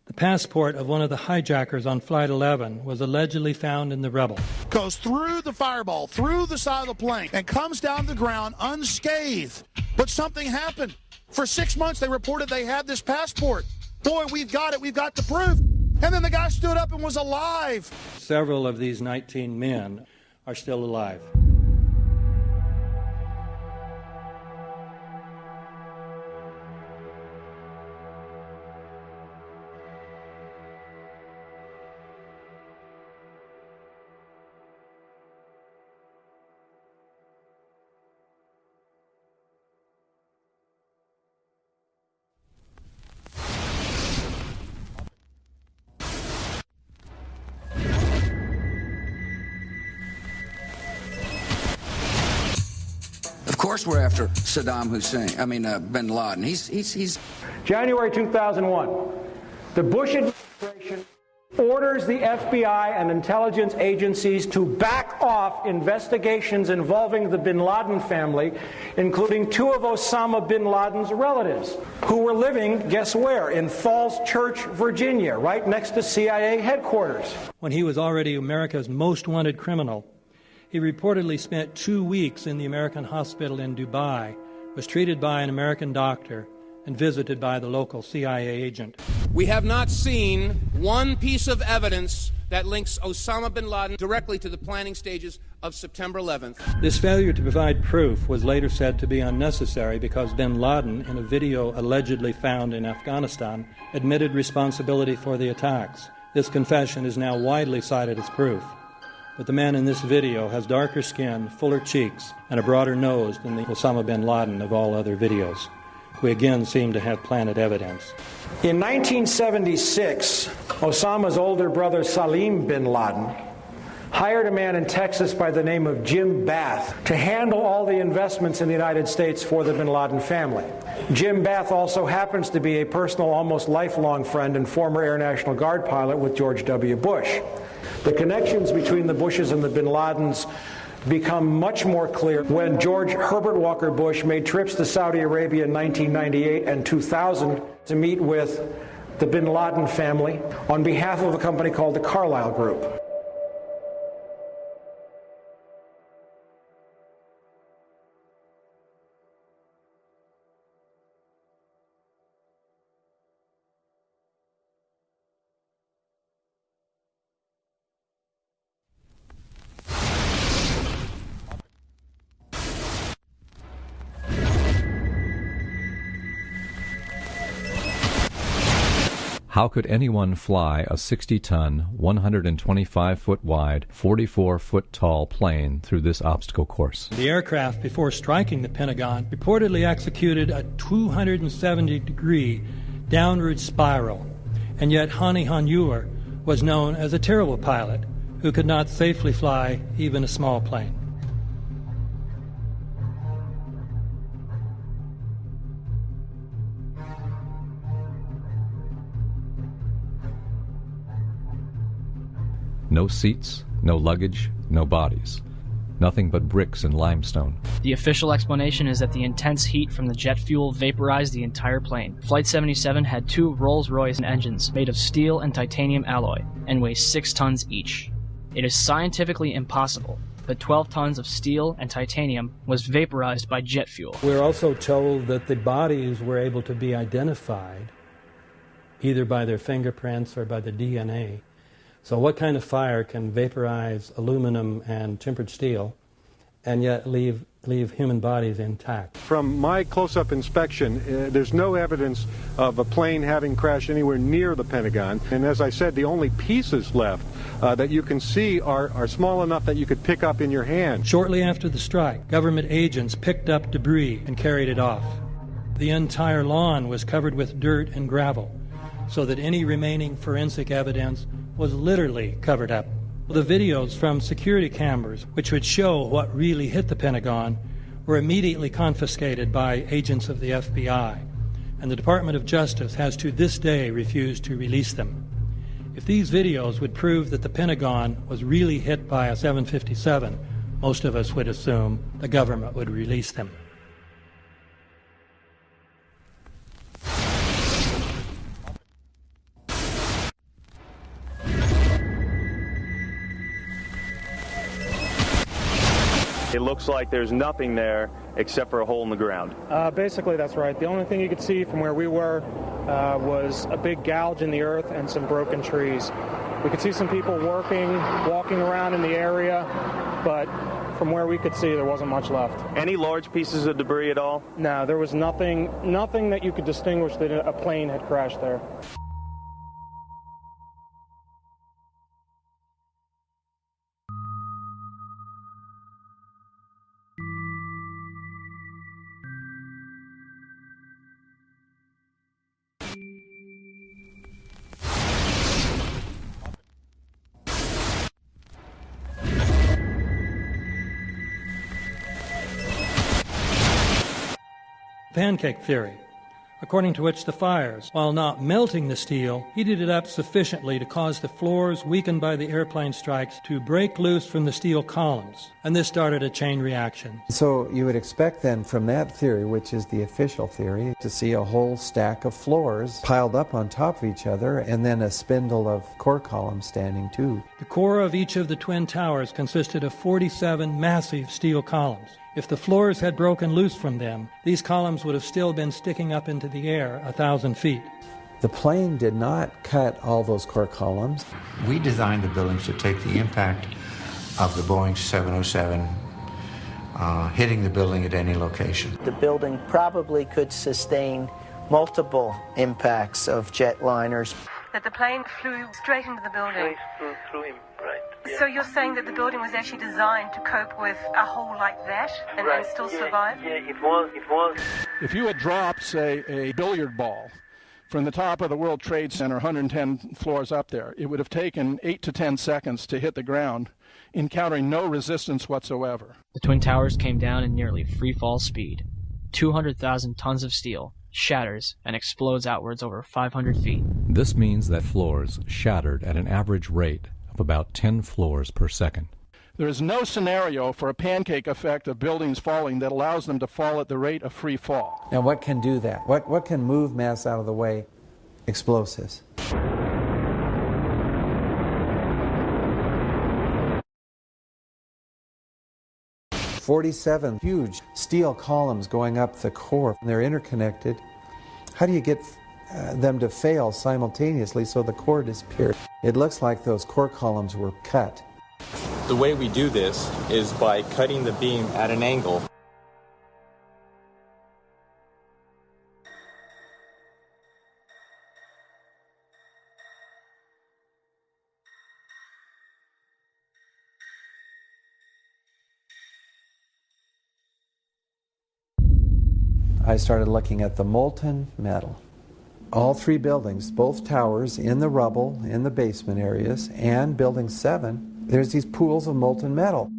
The passport of one of the hijackers on Flight 11 was allegedly found in the rubble. Goes through the fireball, through the side of the plane, and comes down to the ground unscathed. But something happened. For 6 months, they reported they had this passport. Boy, we've got it. We've got the proof. And then the guy stood up and was alive. Several of these 19 men are still alive. Of course we're after Saddam Hussein, bin Laden. He's January 2001, the Bush administration orders the FBI and intelligence agencies to back off investigations involving the bin Laden family, including 2 of Osama bin Laden's relatives, who were living, guess where, in Falls Church, Virginia, right next to CIA headquarters. When he was already America's most wanted criminal, he reportedly spent 2 weeks in the American hospital in Dubai, was treated by an American doctor, and visited by the local CIA agent. We have not seen one piece of evidence that links Osama bin Laden directly to the planning stages of September 11th. This failure to provide proof was later said to be unnecessary because bin Laden, in a video allegedly found in Afghanistan, admitted responsibility for the attacks. This confession is now widely cited as proof. But the man in this video has darker skin, fuller cheeks, and a broader nose than the Osama bin Laden of all other videos. We again seem to have planted evidence. In 1976, Osama's older brother Salim bin Laden hired a man in Texas by the name of Jim Bath to handle all the investments in the United States for the bin Laden family. Jim Bath also happens to be a personal, almost lifelong friend and former Air National Guard pilot with George W. Bush. The connections between the Bushes and the bin Ladens become much more clear when George Herbert Walker Bush made trips to Saudi Arabia in 1998 and 2000 to meet with the bin Laden family on behalf of a company called the Carlyle Group. How could anyone fly a 60-ton, 125-foot wide, 44-foot tall plane through this obstacle course? The aircraft, before striking the Pentagon, reportedly executed a 270-degree downward spiral, and yet Hani Hanjour was known as a terrible pilot who could not safely fly even a small plane. No seats, no luggage, no bodies. Nothing but bricks and limestone. The official explanation is that the intense heat from the jet fuel vaporized the entire plane. Flight 77 had 2 Rolls-Royce engines made of steel and titanium alloy and weigh 6 tons each. It is scientifically impossible, but 12 tons of steel and titanium was vaporized by jet fuel. We're also told that the bodies were able to be identified either by their fingerprints or by the DNA. So what kind of fire can vaporize aluminum and tempered steel and yet leave human bodies intact? From my close-up inspection, there's no evidence of a plane having crashed anywhere near the Pentagon. And as I said, the only pieces left that you can see are small enough that you could pick up in your hand. Shortly after the strike, government agents picked up debris and carried it off. The entire lawn was covered with dirt and gravel, so that any remaining forensic evidence was literally covered up. The videos from security cameras, which would show what really hit the Pentagon, were immediately confiscated by agents of the FBI, and the Department of Justice has to this day refused to release them. If these videos would prove that the Pentagon was really hit by a 757, most of us would assume the government would release them. It looks like there's nothing there except for a hole in the ground. Basically, that's right. The only thing you could see from where we were was a big gouge in the earth and some broken trees. We could see some people walking around in the area, but from where we could see, there wasn't much left. Any large pieces of debris at all? No, there was nothing that you could distinguish that a plane had crashed there. Pancake theory, according to which the fires, while not melting the steel, heated it up sufficiently to cause the floors weakened by the airplane strikes to break loose from the steel columns, and this started a chain reaction. So you would expect then from that theory, which is the official theory, to see a whole stack of floors piled up on top of each other and then a spindle of core columns standing too. The core of each of the twin towers consisted of 47 massive steel columns. If the floors had broken loose from them, these columns would have still been sticking up into the air 1,000 feet. The plane did not cut all those core columns. We designed the buildings to take the impact of the Boeing 707 hitting the building at any location. The building probably could sustain multiple impacts of jetliners. That the plane flew straight into the building. Through him, right. Yeah. So you're saying that the building was actually designed to cope with a hole like that and still survive? Yeah, it was. If you had dropped, say, a billiard ball From the top of the World Trade Center, 110 floors up there, it would have taken 8 to 10 seconds to hit the ground, encountering no resistance whatsoever. The Twin Towers came down in nearly free-fall speed. 200,000 tons of steel shatters and explodes outwards over 500 feet. This means that floors shattered at an average rate of about 10 floors per second. There is no scenario for a pancake effect of buildings falling that allows them to fall at the rate of free fall. Now what can do that? What can move mass out of the way? Explosives. "47 huge steel columns going up the core. They're interconnected. How do you get them to fail simultaneously so the core disappears? It looks like those core columns were cut. The way we do this is by cutting the beam at an angle. I started looking at the molten metal. All three buildings, both towers in the rubble, in the basement areas, and Building 7, there's these pools of molten metal.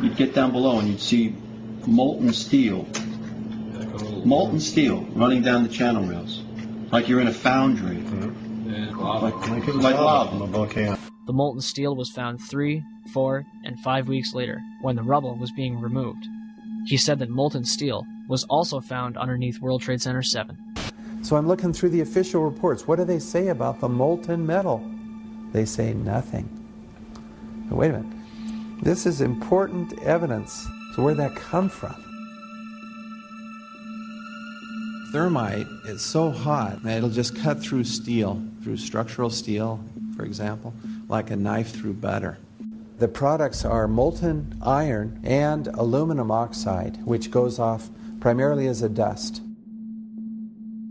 You'd get down below and you'd see molten steel running down the channel rails, like you're in a foundry. Like lava. The molten steel was found 3, 4, and 5 weeks later, when the rubble was being removed. He said that molten steel was also found underneath World Trade Center 7. So I'm looking through the official reports. What do they say about the molten metal? They say nothing. Now, wait a minute. This is important evidence. So where'd that come from? Thermite is so hot that it'll just cut through steel, through structural steel, for example, like a knife through butter. The products are molten iron and aluminum oxide, which goes off primarily as a dust.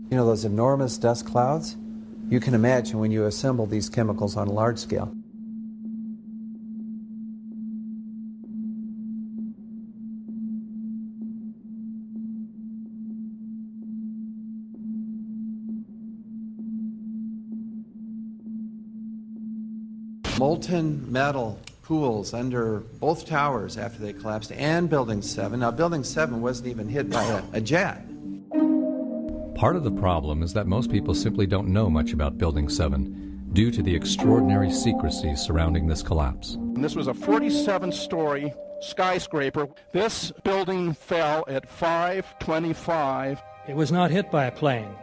You know those enormous dust clouds? You can imagine when you assemble these chemicals on a large scale. Molten metal pools under both towers after they collapsed, and Building 7. Now, Building 7 wasn't even hit by a jet. Part of the problem is that most people simply don't know much about Building 7 due to the extraordinary secrecy surrounding this collapse. And this was a 47-story skyscraper. This building fell at 5:25. It was not hit by a plane.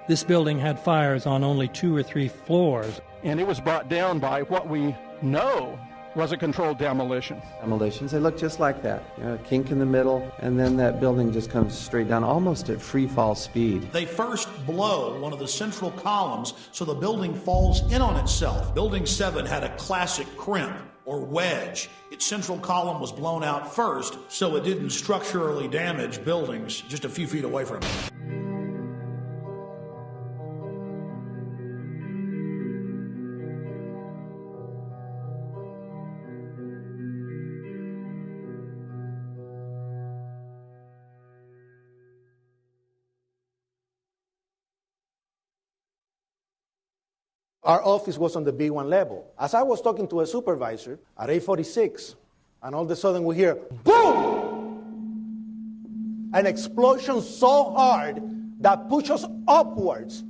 This building had fires on only 2 or 3 floors. And it was brought down by what we know was a controlled demolition. Demolitions, they look just like that. You know, a kink in the middle, and then that building just comes straight down, almost at free fall speed. They first blow one of the central columns so the building falls in on itself. Building 7 had a classic crimp or wedge. Its central column was blown out first, so it didn't structurally damage buildings just a few feet away from it. Our office was on the B1 level. As I was talking to a supervisor at 8:46, and all of a sudden we hear, boom! An explosion so hard that pushed us upwards.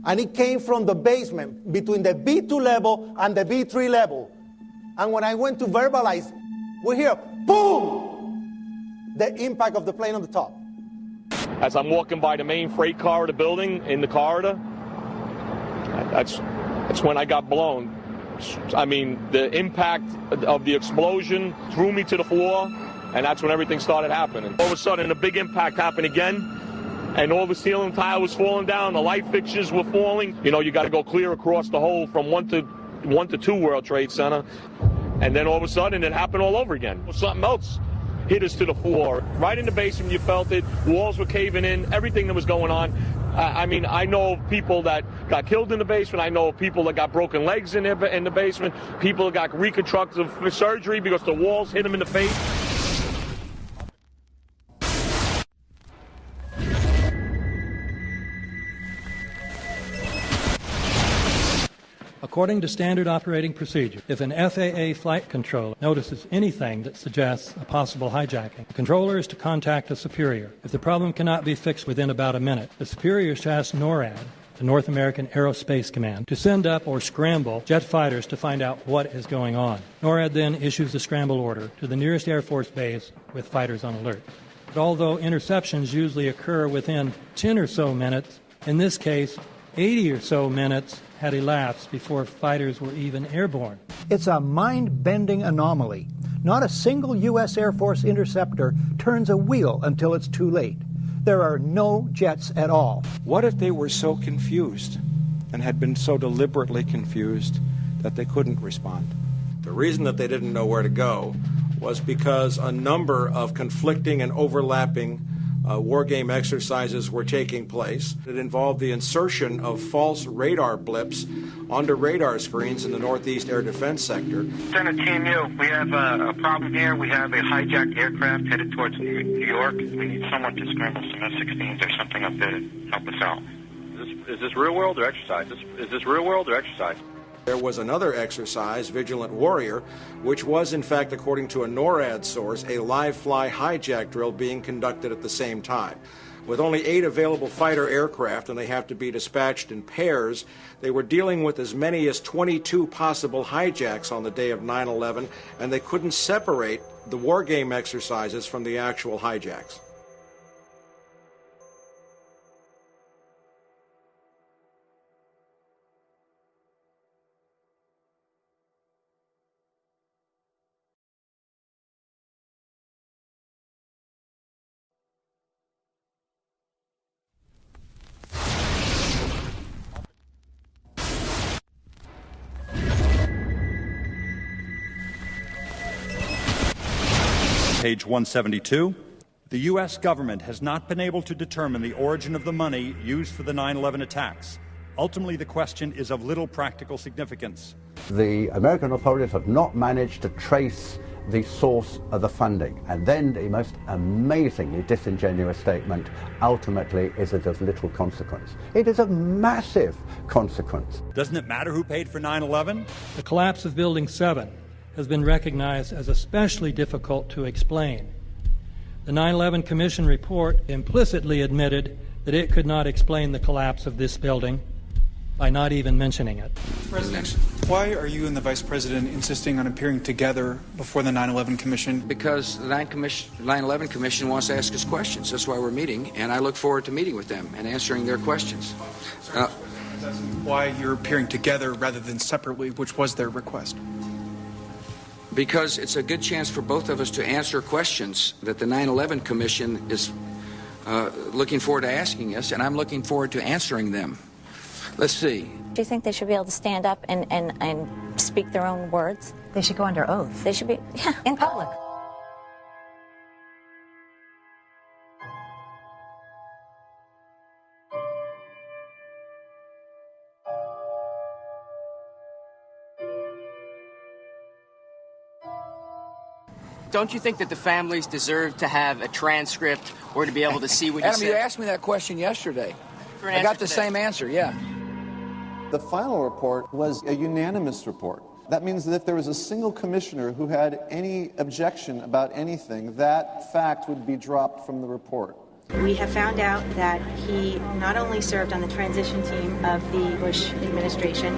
And it came from the basement between the B2 level and the B3 level. And when I went to verbalize, we hear, boom! The impact of the plane on the top. As I'm walking by the main freight corridor building in the corridor, that's when I got blown. I mean, the impact of the explosion threw me to the floor, and that's when everything started happening. All of a sudden, a big impact happened again, and all the ceiling tile was falling down, the light fixtures were falling. You know, you got to go clear across the whole from 1 to 2 World Trade Center, and then all of a sudden, it happened all over again. Something else hit us to the floor. Right in the basement, you felt it. Walls were caving in, everything that was going on. I mean, I know of people that got killed in the basement. I know of people that got broken legs in the basement. People that got reconstructive surgery because the walls hit them in the face. According to standard operating procedure, if an FAA flight controller notices anything that suggests a possible hijacking, the controller is to contact a superior. If the problem cannot be fixed within about a minute, the superior is to ask NORAD, the North American Aerospace Command, to send up or scramble jet fighters to find out what is going on. NORAD then issues the scramble order to the nearest Air Force base with fighters on alert. But although interceptions usually occur within 10 or so minutes, in this case, 80 or so minutes had elapsed before fighters were even airborne. It's a mind-bending anomaly. Not a single U.S. Air Force interceptor turns a wheel until it's too late. There are no jets at all. What if they were so confused and had been so deliberately confused that they couldn't respond? The reason that they didn't know where to go was because a number of conflicting and overlapping war game exercises were taking place. It involved the insertion of false radar blips onto radar screens in the Northeast Air Defense Sector. Center Team U, we have a problem here. We have a hijacked aircraft headed towards New York. We need someone to scramble some F-16s or something up there to help us out. Is this real world or exercise? Is this real world or exercise? There was another exercise, Vigilant Warrior, which was, in fact, according to a NORAD source, a live-fly hijack drill being conducted at the same time. With only 8 available fighter aircraft, and they have to be dispatched in pairs, they were dealing with as many as 22 possible hijacks on the day of 9/11, and they couldn't separate the war game exercises from the actual hijacks. Page 172. The U.S. government has not been able to determine the origin of the money used for the 9/11 attacks. Ultimately, the question is of little practical significance. The American authorities have not managed to trace the source of the funding. And then the most amazingly disingenuous statement, ultimately, is it of little consequence. It is of massive consequence. Doesn't it matter who paid for 9/11? The collapse of Building 7 has been recognized as especially difficult to explain. The 9/11 Commission report implicitly admitted that it could not explain the collapse of this building by not even mentioning it. President, why are you and the Vice President insisting on appearing together before the 9/11 Commission? Because the 9/11 Commission wants to ask us questions. That's why we're meeting, and I look forward to meeting with them and answering their questions. Why you're appearing together rather than separately, which was their request? Because it's a good chance for both of us to answer questions that the 9/11 Commission is looking forward to asking us, and I'm looking forward to answering them. Let's see. Do you think they should be able to stand up and speak their own words? They should go under oath. They should be, yeah. In public. Don't you think that the families deserve to have a transcript or to be able to see what you Adam, said? you asked me that question yesterday. I got the same answer, yeah. The final report was a unanimous report. That means that if there was a single commissioner who had any objection about anything, that fact would be dropped from the report. We have found out that he not only served on the transition team of the Bush administration,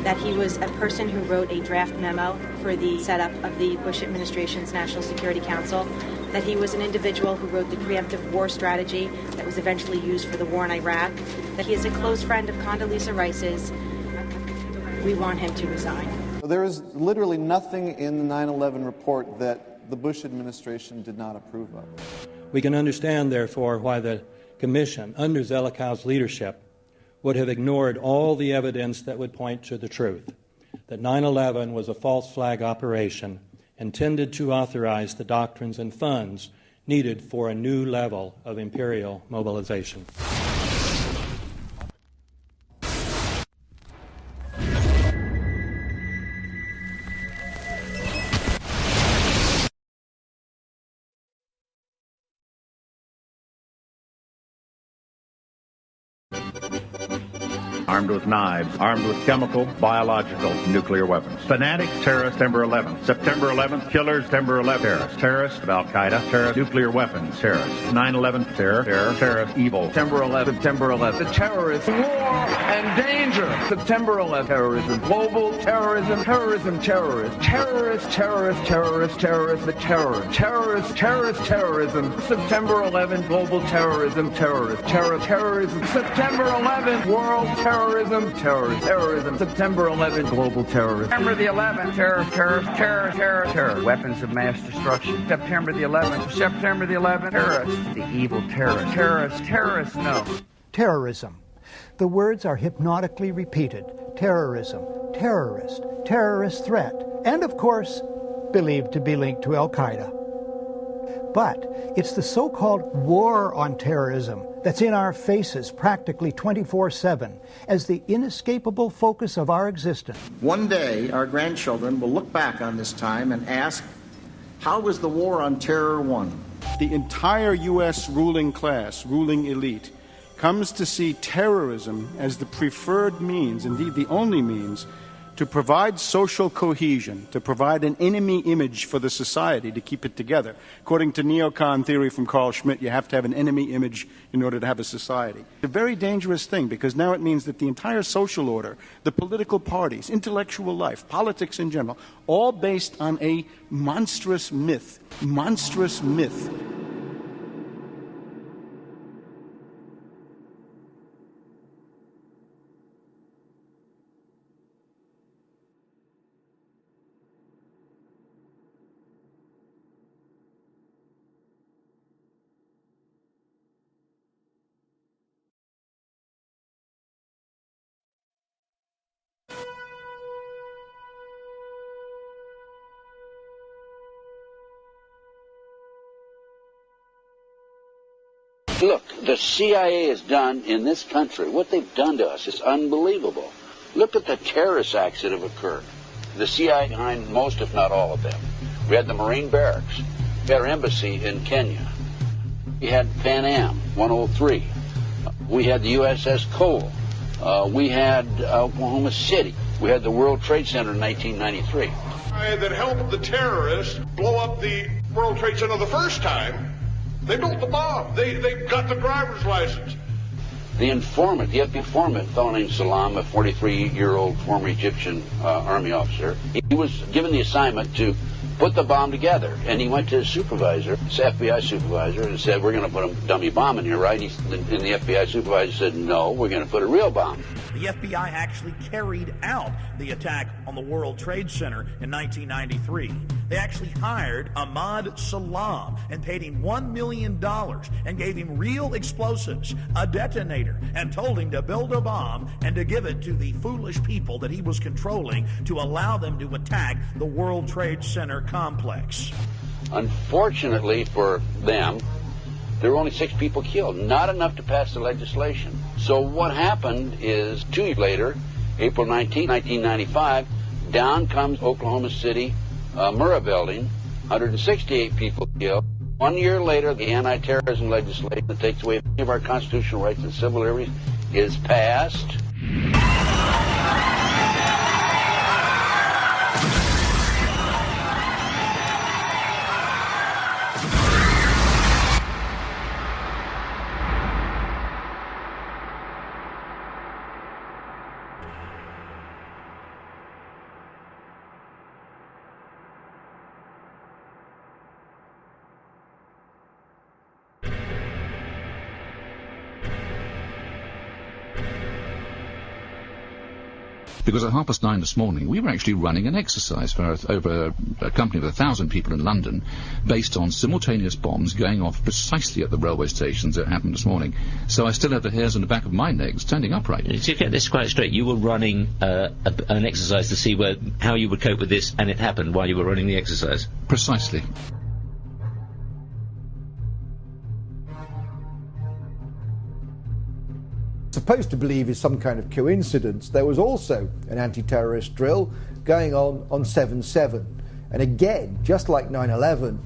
that he was a person who wrote a draft memo for the setup of the Bush administration's National Security Council, that he was an individual who wrote the preemptive war strategy that was eventually used for the war in Iraq, that he is a close friend of Condoleezza Rice's. We want him to resign. There is literally nothing in the 9/11 report that the Bush administration did not approve of. We can understand, therefore, why the Commission, under Zelikow's leadership, would have ignored all the evidence that would point to the truth, that 9/11 was a false flag operation intended to authorize the doctrines and funds needed for a new level of imperial mobilization. Armed with knives, armed with chemical, biological, nuclear weapons. Fanatics, terrorists, September 11th. September 11th, killers, September 11th, terrorists. Terrorists of Al-Qaeda, terrorists, nuclear weapons, terrorists. 9/11, terror, terrorists, evil. September 11th, September 11th. The terrorists, war and danger. September 11th, terrorism, global terrorism, terrorism, terrorists. Terrorists, terrorists, terrorists, terrorists, the terror. Terrorists, terrorist, terrorism. September 11th, global terrorism, terrorists. Terrorism. September 11th, world terrorism, terrorism. September 11th, global terrorism. September the 11th, terror. Weapons of mass destruction. September the 11th, terrorists. The evil terrorists, no. Terrorism. The words are hypnotically repeated. Terrorism, terrorist, terrorist threat, and of course, believed to be linked to Al-Qaeda. But it's the so-called war on terrorism that's in our faces practically 24/7 as the inescapable focus of our existence. One day, our grandchildren will look back on this time and ask, how was the war on terror won? The entire U.S. ruling class, ruling elite, comes to see terrorism as the preferred means, indeed the only means, to provide social cohesion, to provide an enemy image for the society to keep it together. According to neocon theory from Carl Schmitt, you have to have an enemy image in order to have a society. It's a very dangerous thing because now it means that the entire social order, the political parties, intellectual life, politics in general, all based on a monstrous myth. Look, the CIA has done in this country, what they've done to us is unbelievable. Look at the terrorist acts that have occurred. The CIA behind most, if not all of them. We had the Marine barracks. We had our embassy in Kenya. We had Pan Am 103. We had the USS Cole. We had Oklahoma City. We had the World Trade Center in 1993. That helped the terrorists blow up the World Trade Center the first time. They built the bomb. They got the driver's license. The informant, the FBI informant, a fellow named Salam, a 43-year-old former Egyptian army officer, he was given the assignment to put the bomb together. And he went to his supervisor, his FBI supervisor, and said, we're going to put a dummy bomb in here, right? And the FBI supervisor said, no, we're going to put a real bomb. The FBI actually carried out the attack on the World Trade Center in 1993. They actually hired Ahmad Salam and paid him $1 million and gave him real explosives, a detonator, and told him to build a bomb and to give it to the foolish people that he was controlling to allow them to attack the World Trade Center complex. Unfortunately for them, there were only 6 people killed, not enough to pass the legislation. So what happened is 2 years later, April 19, 1995, down comes Oklahoma City Murrah building, 168 people killed. 1 year later, the anti-terrorism legislation that takes away many of our constitutional rights and civil liberties is passed. because at 9:30 this morning we were actually running an exercise for over a company of 1,000 people in London based on simultaneous bombs going off precisely at the railway stations that happened this morning. So I still have the hairs on the back of my neck standing upright. To get this quite straight, you were running an exercise to see how you would cope with this, and it happened while you were running the exercise? Precisely. Supposed to believe is some kind of coincidence, there was also an anti-terrorist drill going on 7/7. And again, just like 9/11,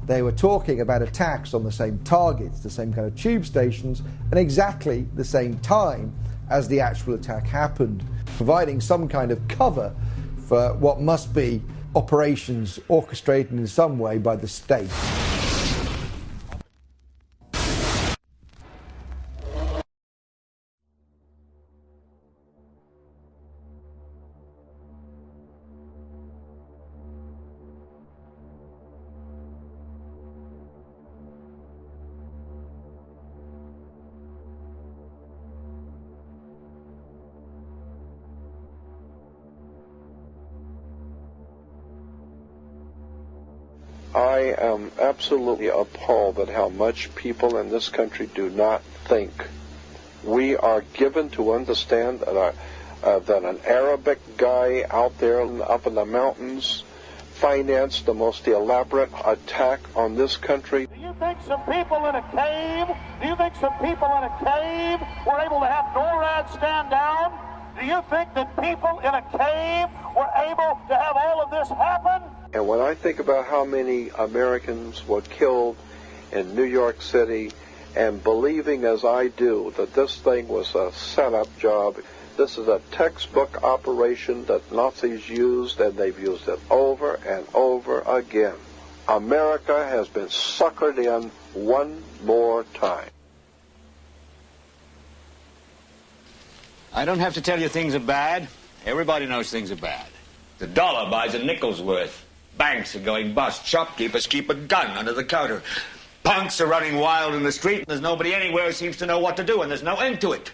they were talking about attacks on the same targets, the same kind of tube stations, and exactly the same time as the actual attack happened, providing some kind of cover for what must be operations orchestrated in some way by the state. I am absolutely appalled at how much people in this country do not think. We are given to understand that an Arabic guy out there up in the mountains financed the most elaborate attack on this country. Do you think some people in a cave were able to have NORAD stand down? Do you think that people in a cave were able to have all of this happen? And when I think about how many Americans were killed in New York City, and believing as I do that this thing was a setup job, this is a textbook operation that Nazis used, and they've used it over and over again. America has been suckered in one more time. I don't have to tell you things are bad. Everybody knows things are bad. The dollar buys a nickel's worth. Banks are going bust. Shopkeepers keep a gun under the counter. Punks are running wild in the street. There's nobody anywhere who seems to know what to do, and there's no end to it.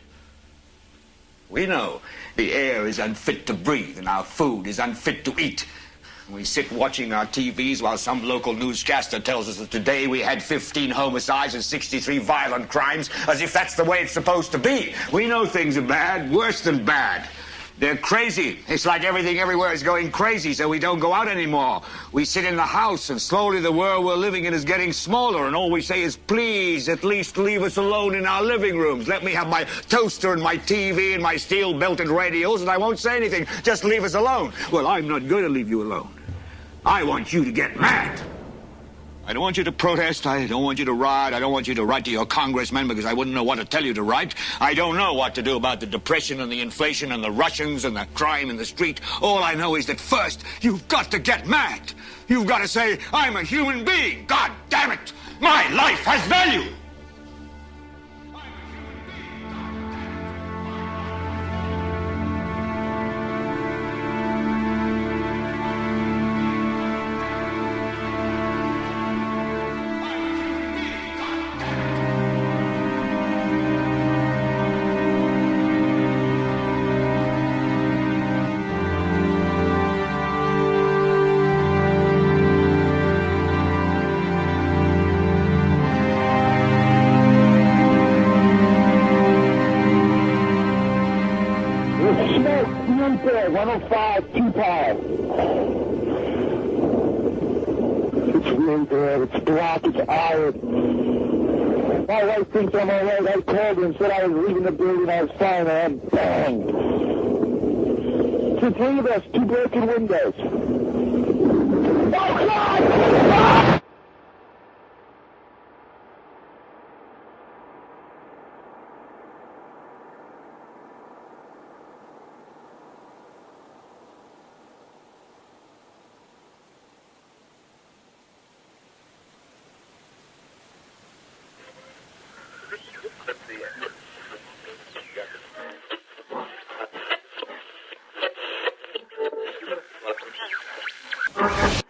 We know the air is unfit to breathe, and our food is unfit to eat. We sit watching our TVs while some local newscaster tells us that today we had 15 homicides and 63 violent crimes, as if that's the way it's supposed to be. We know things are bad, worse than bad. They're crazy. It's like everything everywhere is going crazy, so we don't go out anymore. We sit in the house, and slowly the world we're living in is getting smaller, and all we say is, please, at least leave us alone in our living rooms. Let me have my toaster and my TV and my steel-belted radios, and I won't say anything. Just leave us alone. Well, I'm not going to leave you alone. I want you to get mad. I don't want you to protest. I don't want you to riot. I don't want you to write to your congressmen because I wouldn't know what to tell you to write. I don't know what to do about the depression and the inflation and the Russians and the crime in the street. All I know is that first, you've got to get mad. You've got to say, I'm a human being. God damn it. My life has value. My wife thinks I'm all right. I called her and said I was leaving the building. I was fine, and bang. To three of us, 2 broken windows. Oh, God! Ah!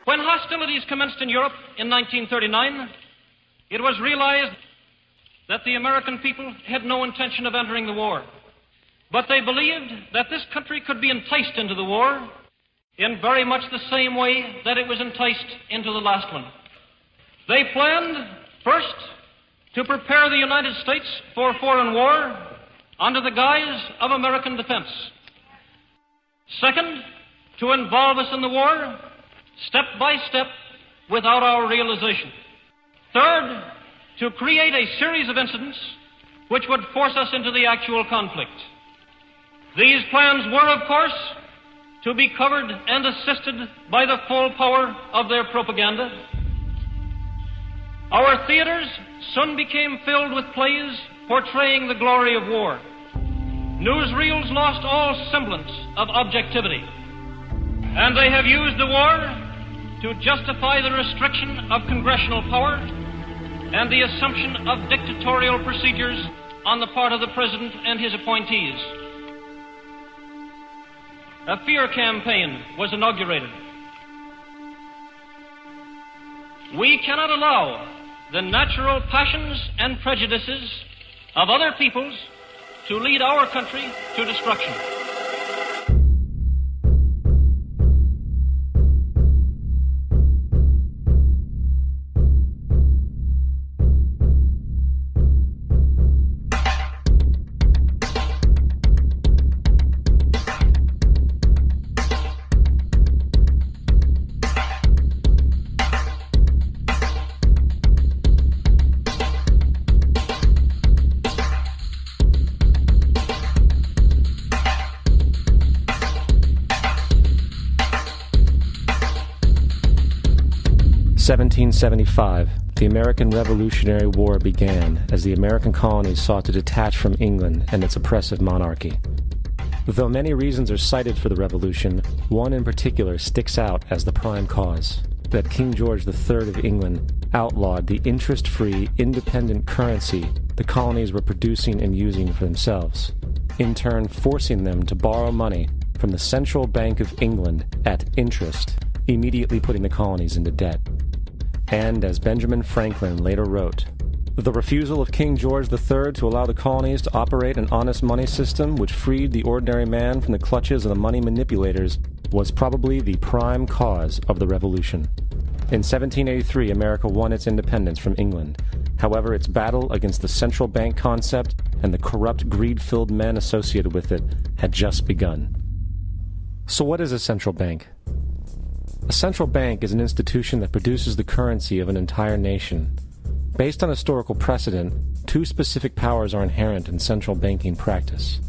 When hostilities commenced in Europe in 1939, it was realized that the American people had no intention of entering the war. But they believed that this country could be enticed into the war in very much the same way that it was enticed into the last one. They planned, first, to prepare the United States for foreign war under the guise of American defense. Second, to involve us in the war step by step without our realization. Third, to create a series of incidents which would force us into the actual conflict. These plans were, of course, to be covered and assisted by the full power of their propaganda. Our theaters soon became filled with plays portraying the glory of war. Newsreels lost all semblance of objectivity, and they have used the war to justify the restriction of congressional power and the assumption of dictatorial procedures on the part of the President and his appointees. A fear campaign was inaugurated. We cannot allow the natural passions and prejudices of other peoples to lead our country to destruction. The American Revolutionary War began as the American colonies sought to detach from England and its oppressive monarchy. Though many reasons are cited for the revolution, one in particular sticks out as the prime cause: that King George III of England outlawed the interest-free, independent currency the colonies were producing and using for themselves, in turn forcing them to borrow money from the Central Bank of England at interest, immediately putting the colonies into debt. And, as Benjamin Franklin later wrote, the refusal of King George III to allow the colonies to operate an honest money system which freed the ordinary man from the clutches of the money manipulators was probably the prime cause of the Revolution. In 1783, America won its independence from England. However, its battle against the central bank concept and the corrupt, greed-filled men associated with it had just begun. So what is a central bank? A central bank is an institution that produces the currency of an entire nation. Based on historical precedent, two specific powers are inherent in central banking practice: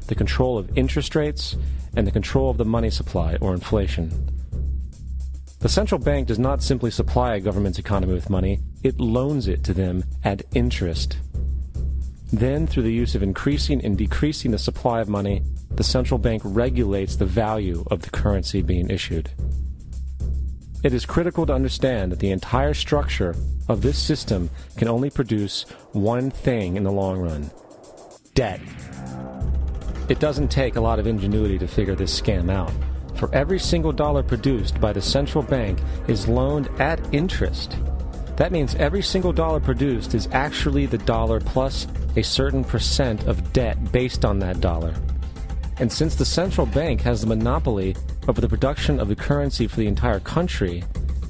the control of interest rates and the control of the money supply, or inflation. The central bank does not simply supply a government's economy with money, it loans it to them at interest. Then, through the use of increasing and decreasing the supply of money, the central bank regulates the value of the currency being issued. It is critical to understand that the entire structure of this system can only produce one thing in the long run: debt. It doesn't take a lot of ingenuity to figure this scam out. For every single dollar produced by the central bank is loaned at interest. That means every single dollar produced is actually the dollar plus a certain percent of debt based on that dollar. And since the central bank has the monopoly over the production of the currency for the entire country,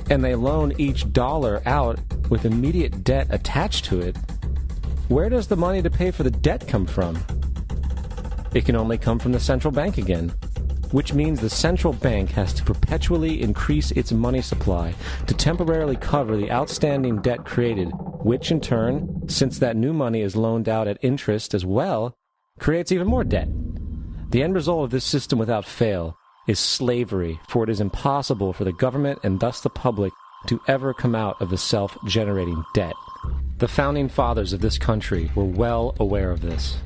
and they loan each dollar out with immediate debt attached to it, where does the money to pay for the debt come from? It can only come from the central bank again, which means the central bank has to perpetually increase its money supply to temporarily cover the outstanding debt created, which in turn, since that new money is loaned out at interest as well, creates even more debt. The end result of this system without fail is slavery, for it is impossible for the government and thus the public to ever come out of the self-generating debt. The founding fathers of this country were well aware of this.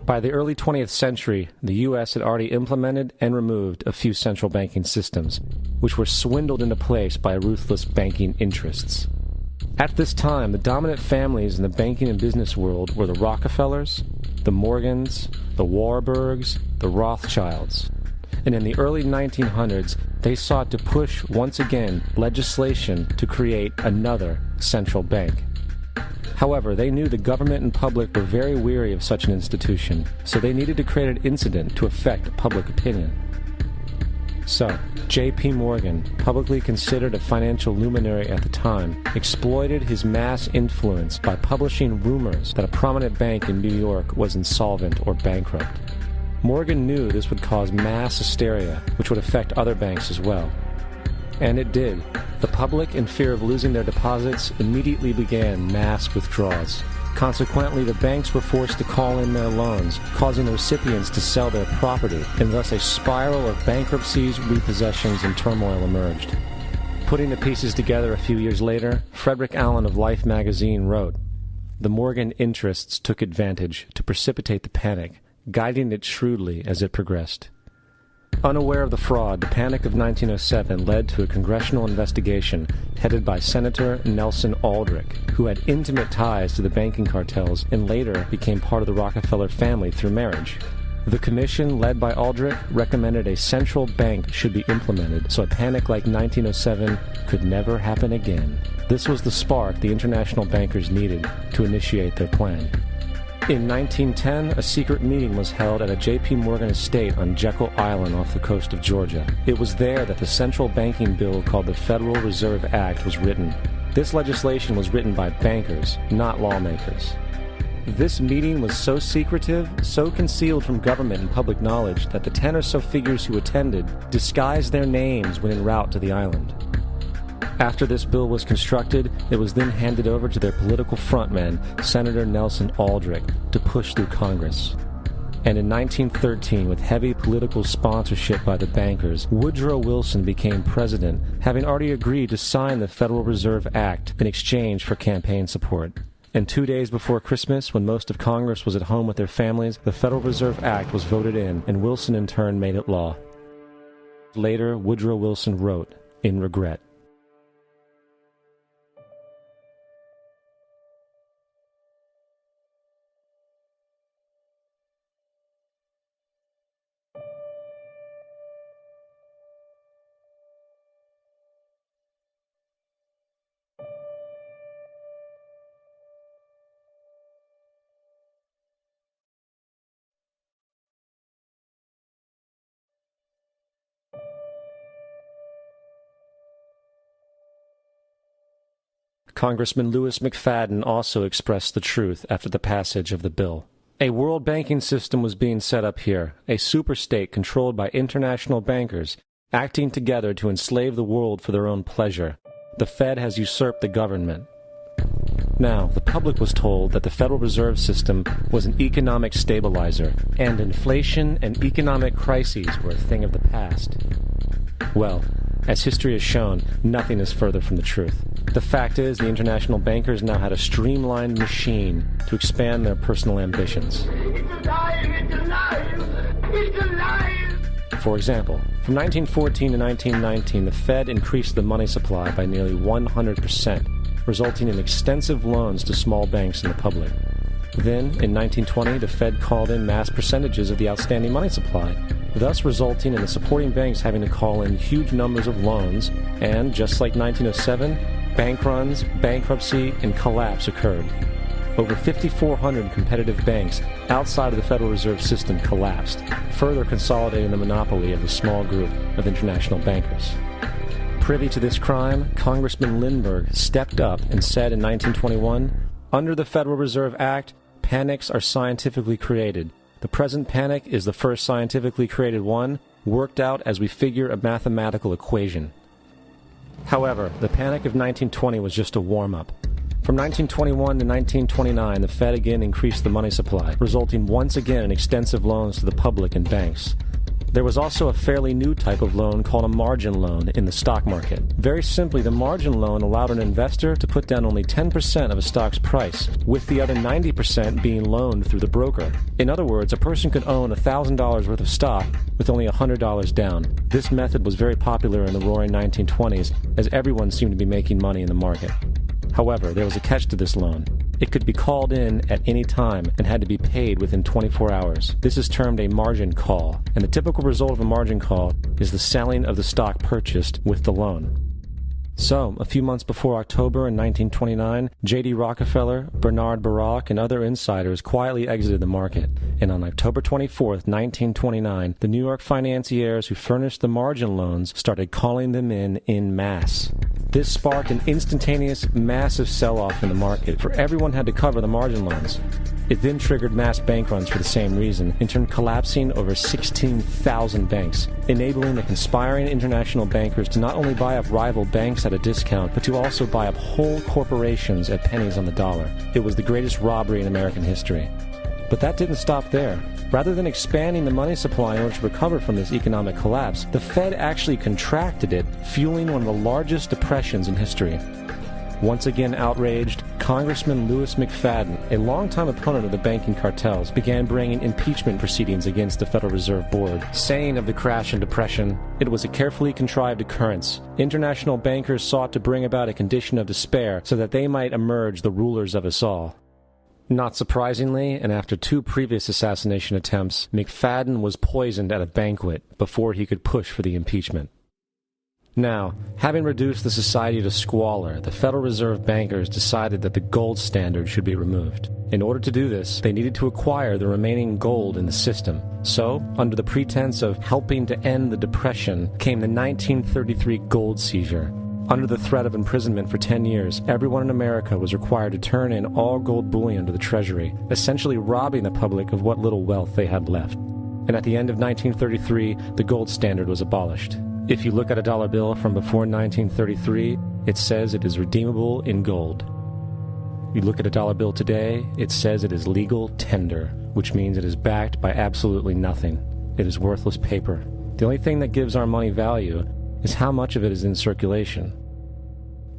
By the early 20th century, the U.S. had already implemented and removed a few central banking systems, which were swindled into place by ruthless banking interests. At this time, the dominant families in the banking and business world were the Rockefellers, the Morgans, the Warburgs, the Rothschilds. And in the early 1900s, they sought to push, once again, legislation to create another central bank. However, they knew the government and public were very weary of such an institution, so they needed to create an incident to affect public opinion. So, J.P. Morgan, publicly considered a financial luminary at the time, exploited his mass influence by publishing rumors that a prominent bank in New York was insolvent or bankrupt. Morgan knew this would cause mass hysteria, which would affect other banks as well. And it did. The public, in fear of losing their deposits, immediately began mass withdrawals. Consequently, the banks were forced to call in their loans, causing the recipients to sell their property, and thus a spiral of bankruptcies, repossessions, and turmoil emerged. Putting the pieces together a few years later, Frederick Allen of Life magazine wrote, "The Morgan interests took advantage to precipitate the panic, guiding it shrewdly as it progressed." Unaware of the fraud, the Panic of 1907 led to a congressional investigation headed by Senator Nelson Aldrich, who had intimate ties to the banking cartels and later became part of the Rockefeller family through marriage. The commission, led by Aldrich, recommended a central bank should be implemented so a panic like 1907 could never happen again. This was the spark the international bankers needed to initiate their plan. In 1910, a secret meeting was held at a J.P. Morgan estate on Jekyll Island off the coast of Georgia. It was there that the central banking bill called the Federal Reserve Act was written. This legislation was written by bankers, not lawmakers. This meeting was so secretive, so concealed from government and public knowledge that the 10 or so figures who attended disguised their names when en route to the island. After this bill was constructed, it was then handed over to their political frontman, Senator Nelson Aldrich, to push through Congress. And in 1913, with heavy political sponsorship by the bankers, Woodrow Wilson became president, having already agreed to sign the Federal Reserve Act in exchange for campaign support. And 2 days before Christmas, when most of Congress was at home with their families, the Federal Reserve Act was voted in, and Wilson in turn made it law. Later, Woodrow Wilson wrote, in regret, Congressman Louis McFadden also expressed the truth after the passage of the bill. A world banking system was being set up here, a superstate controlled by international bankers, acting together to enslave the world for their own pleasure. The Fed has usurped the government. Now, the public was told that the Federal Reserve System was an economic stabilizer, and inflation and economic crises were a thing of the past. Well, as history has shown, nothing is further from the truth. The fact is, the international bankers now had a streamlined machine to expand their personal ambitions. It's alive! It's alive! It's alive! For example, from 1914 to 1919, the Fed increased the money supply by nearly 100%, resulting in extensive loans to small banks and the public. Then, in 1920, the Fed called in mass percentages of the outstanding money supply, thus resulting in the supporting banks having to call in huge numbers of loans, and, just like 1907, bank runs, bankruptcy, and collapse occurred. Over 5,400 competitive banks outside of the Federal Reserve System collapsed, further consolidating the monopoly of the small group of international bankers. Privy to this crime, Congressman Lindbergh stepped up and said in 1921, "Under the Federal Reserve Act, panics are scientifically created. The present panic is the first scientifically created one, worked out as we figure a mathematical equation." However, the panic of 1920 was just a warm-up. From 1921 to 1929, the Fed again increased the money supply, resulting once again in extensive loans to the public and banks. There was also a fairly new type of loan called a margin loan in the stock market. Very simply, the margin loan allowed an investor to put down only 10% of a stock's price, with the other 90% being loaned through the broker. In other words, a person could own $1,000 worth of stock with only $100 down. This method was very popular in the roaring 1920s, as everyone seemed to be making money in the market. However, there was a catch to this loan. It could be called in at any time and had to be paid within 24 hours. This is termed a margin call, and the typical result of a margin call is the selling of the stock purchased with the loan. So, a few months before October in 1929, J.D. Rockefeller, Bernard Baruch, and other insiders quietly exited the market, and on October 24, 1929, the New York financiers who furnished the margin loans started calling them in masse. This sparked an instantaneous, massive sell-off in the market, for everyone had to cover the margin loans. It then triggered mass bank runs for the same reason, in turn collapsing over 16,000 banks, enabling the conspiring international bankers to not only buy up rival banks at a discount, but to also buy up whole corporations at pennies on the dollar. It was the greatest robbery in American history. But that didn't stop there. Rather than expanding the money supply in order to recover from this economic collapse, the Fed actually contracted it, fueling one of the largest depressions in history. Once again outraged, Congressman Louis McFadden, a longtime opponent of the banking cartels, began bringing impeachment proceedings against the Federal Reserve Board, saying of the crash and depression, it was a carefully contrived occurrence. International bankers sought to bring about a condition of despair so that they might emerge the rulers of us all. Not surprisingly, and after 2 previous assassination attempts, McFadden was poisoned at a banquet before he could push for the impeachment. Now, having reduced the society to squalor, the Federal Reserve bankers decided that the gold standard should be removed. In order to do this, they needed to acquire the remaining gold in the system. So, under the pretense of helping to end the Depression, came the 1933 gold seizure. Under the threat of imprisonment for 10 years, everyone in America was required to turn in all gold bullion to the Treasury, essentially robbing the public of what little wealth they had left. And at the end of 1933, the gold standard was abolished. If you look at a dollar bill from before 1933, it says it is redeemable in gold. You look at a dollar bill today, it says it is legal tender, which means it is backed by absolutely nothing. It is worthless paper. The only thing that gives our money value is how much of it is in circulation.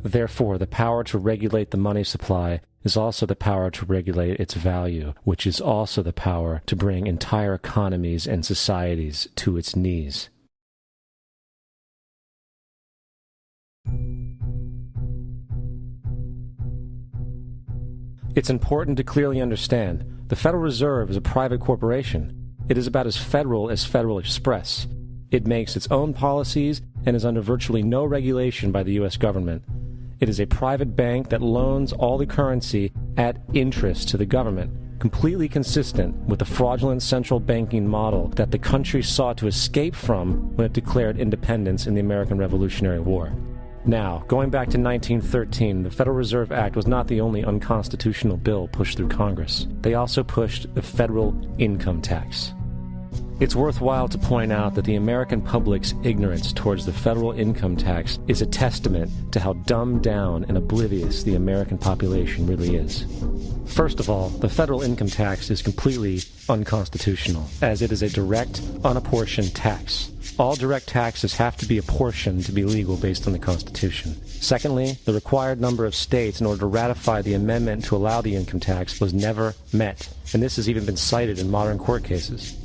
Therefore, the power to regulate the money supply is also the power to regulate its value, which is also the power to bring entire economies and societies to its knees. It's important to clearly understand, the Federal Reserve is a private corporation. It is about as Federal Express. It makes its own policies and is under virtually no regulation by the U.S. government. It is a private bank that loans all the currency at interest to the government, completely consistent with the fraudulent central banking model that the country sought to escape from when it declared independence in the American Revolutionary War. Now, going back to 1913, the Federal Reserve Act was not the only unconstitutional bill pushed through Congress. They also pushed the federal income tax. It's worthwhile to point out that the American public's ignorance towards the federal income tax is a testament to how dumbed down and oblivious the American population really is. First of all, the federal income tax is completely unconstitutional, as it is a direct, unapportioned tax. All direct taxes have to be apportioned to be legal based on the Constitution. Secondly, the required number of states in order to ratify the amendment to allow the income tax was never met, and this has even been cited in modern court cases.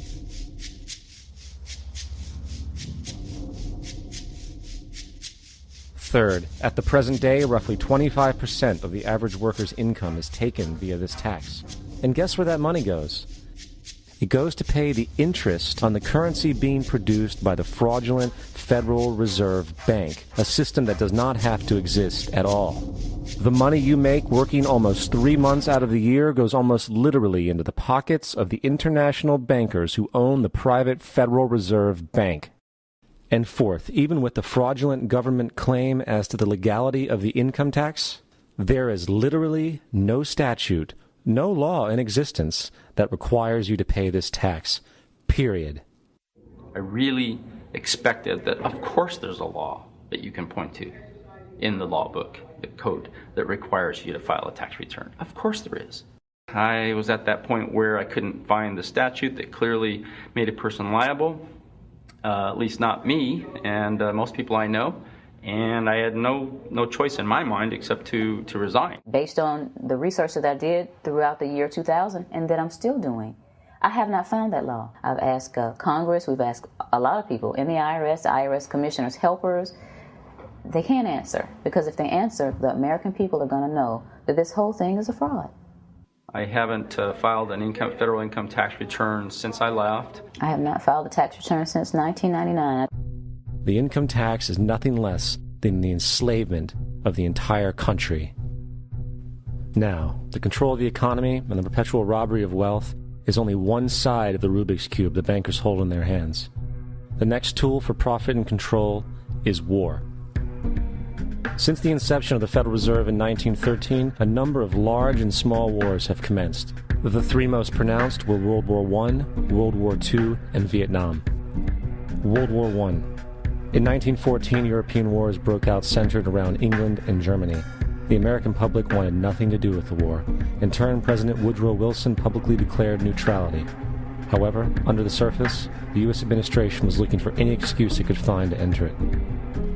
Third, at the present day, roughly 25% of the average worker's income is taken via this tax. And guess where that money goes? It goes to pay the interest on the currency being produced by the fraudulent Federal Reserve Bank, a system that does not have to exist at all. The money you make working almost 3 months out of the year goes almost literally into the pockets of the international bankers who own the private Federal Reserve Bank. And fourth, even with the fraudulent government claim as to the legality of the income tax, there is literally no statute, no law in existence that requires you to pay this tax, period. I really expected that, of course there's a law that you can point to in the law book, the code, that requires you to file a tax return. Of course there is. I was at that point where I couldn't find the statute that clearly made a person liable. at least not me and most people I know. And I had no choice in my mind except to resign. Based on the research that I did throughout the year 2000 and that I'm still doing, I have not found that law. I've asked Congress, we've asked a lot of people in the IRS commissioners, helpers. They can't answer, because if they answer, the American people are going to know that this whole thing is a fraud. I haven't filed an federal income tax return since I left. I have not filed a tax return since 1999. The income tax is nothing less than the enslavement of the entire country. Now, the control of the economy and the perpetual robbery of wealth is only one side of the Rubik's Cube the bankers hold in their hands. The next tool for profit and control is war. Since the inception of the Federal Reserve in 1913, a number of large and small wars have commenced. The three most pronounced were World War I, World War II, and Vietnam. World War I. In 1914, European wars broke out centered around England and Germany. The American public wanted nothing to do with the war. In turn, President Woodrow Wilson publicly declared neutrality. However, under the surface, the U.S. administration was looking for any excuse it could find to enter it.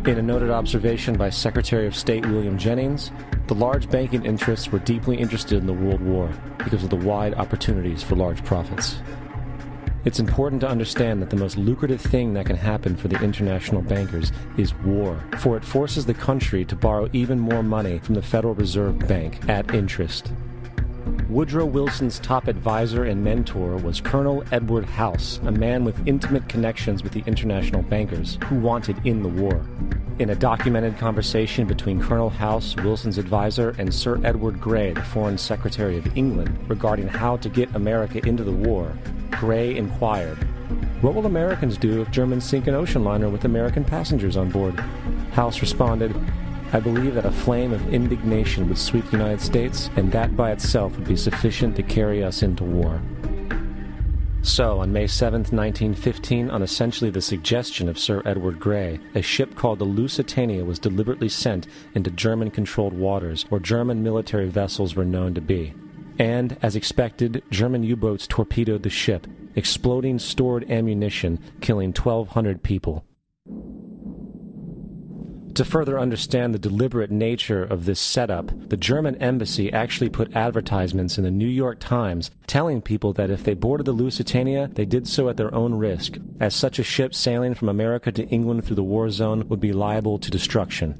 In a noted observation by Secretary of State William Jennings, the large banking interests were deeply interested in the World War because of the wide opportunities for large profits. It's important to understand that the most lucrative thing that can happen for the international bankers is war, for it forces the country to borrow even more money from the Federal Reserve Bank at interest. Woodrow Wilson's top advisor and mentor was Colonel Edward House, a man with intimate connections with the international bankers who wanted in the war. In a documented conversation between Colonel House, Wilson's advisor, and Sir Edward Grey, the Foreign Secretary of England, regarding how to get America into the war, Grey inquired, "What will Americans do if Germans sink an ocean liner with American passengers on board?" House responded, "I believe that a flame of indignation would sweep the United States, and that by itself would be sufficient to carry us into war." So, on May 7, 1915, on essentially the suggestion of Sir Edward Grey, a ship called the Lusitania was deliberately sent into German-controlled waters, where German military vessels were known to be. And, as expected, German U-boats torpedoed the ship, exploding stored ammunition, killing 1,200 people. To further understand the deliberate nature of this setup, the German embassy actually put advertisements in the New York Times telling people that if they boarded the Lusitania, they did so at their own risk, as such a ship sailing from America to England through the war zone would be liable to destruction.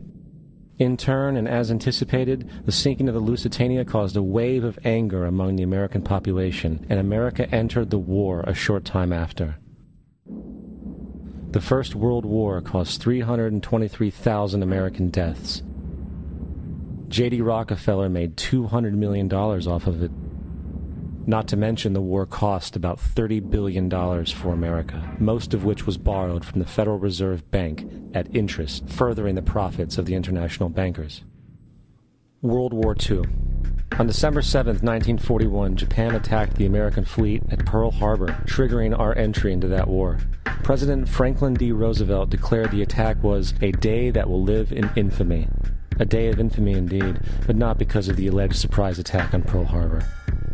In turn, and as anticipated, the sinking of the Lusitania caused a wave of anger among the American population, and America entered the war a short time after. The First World War caused 323,000 American deaths. J.D. Rockefeller made $200 million off of it. Not to mention the war cost about $30 billion for America, most of which was borrowed from the Federal Reserve Bank at interest, furthering the profits of the international bankers. World War II. On December 7, 1941, Japan attacked the American fleet at Pearl Harbor, triggering our entry into that war. President Franklin D. Roosevelt declared the attack was a day that will live in infamy. A day of infamy indeed, but not because of the alleged surprise attack on Pearl Harbor.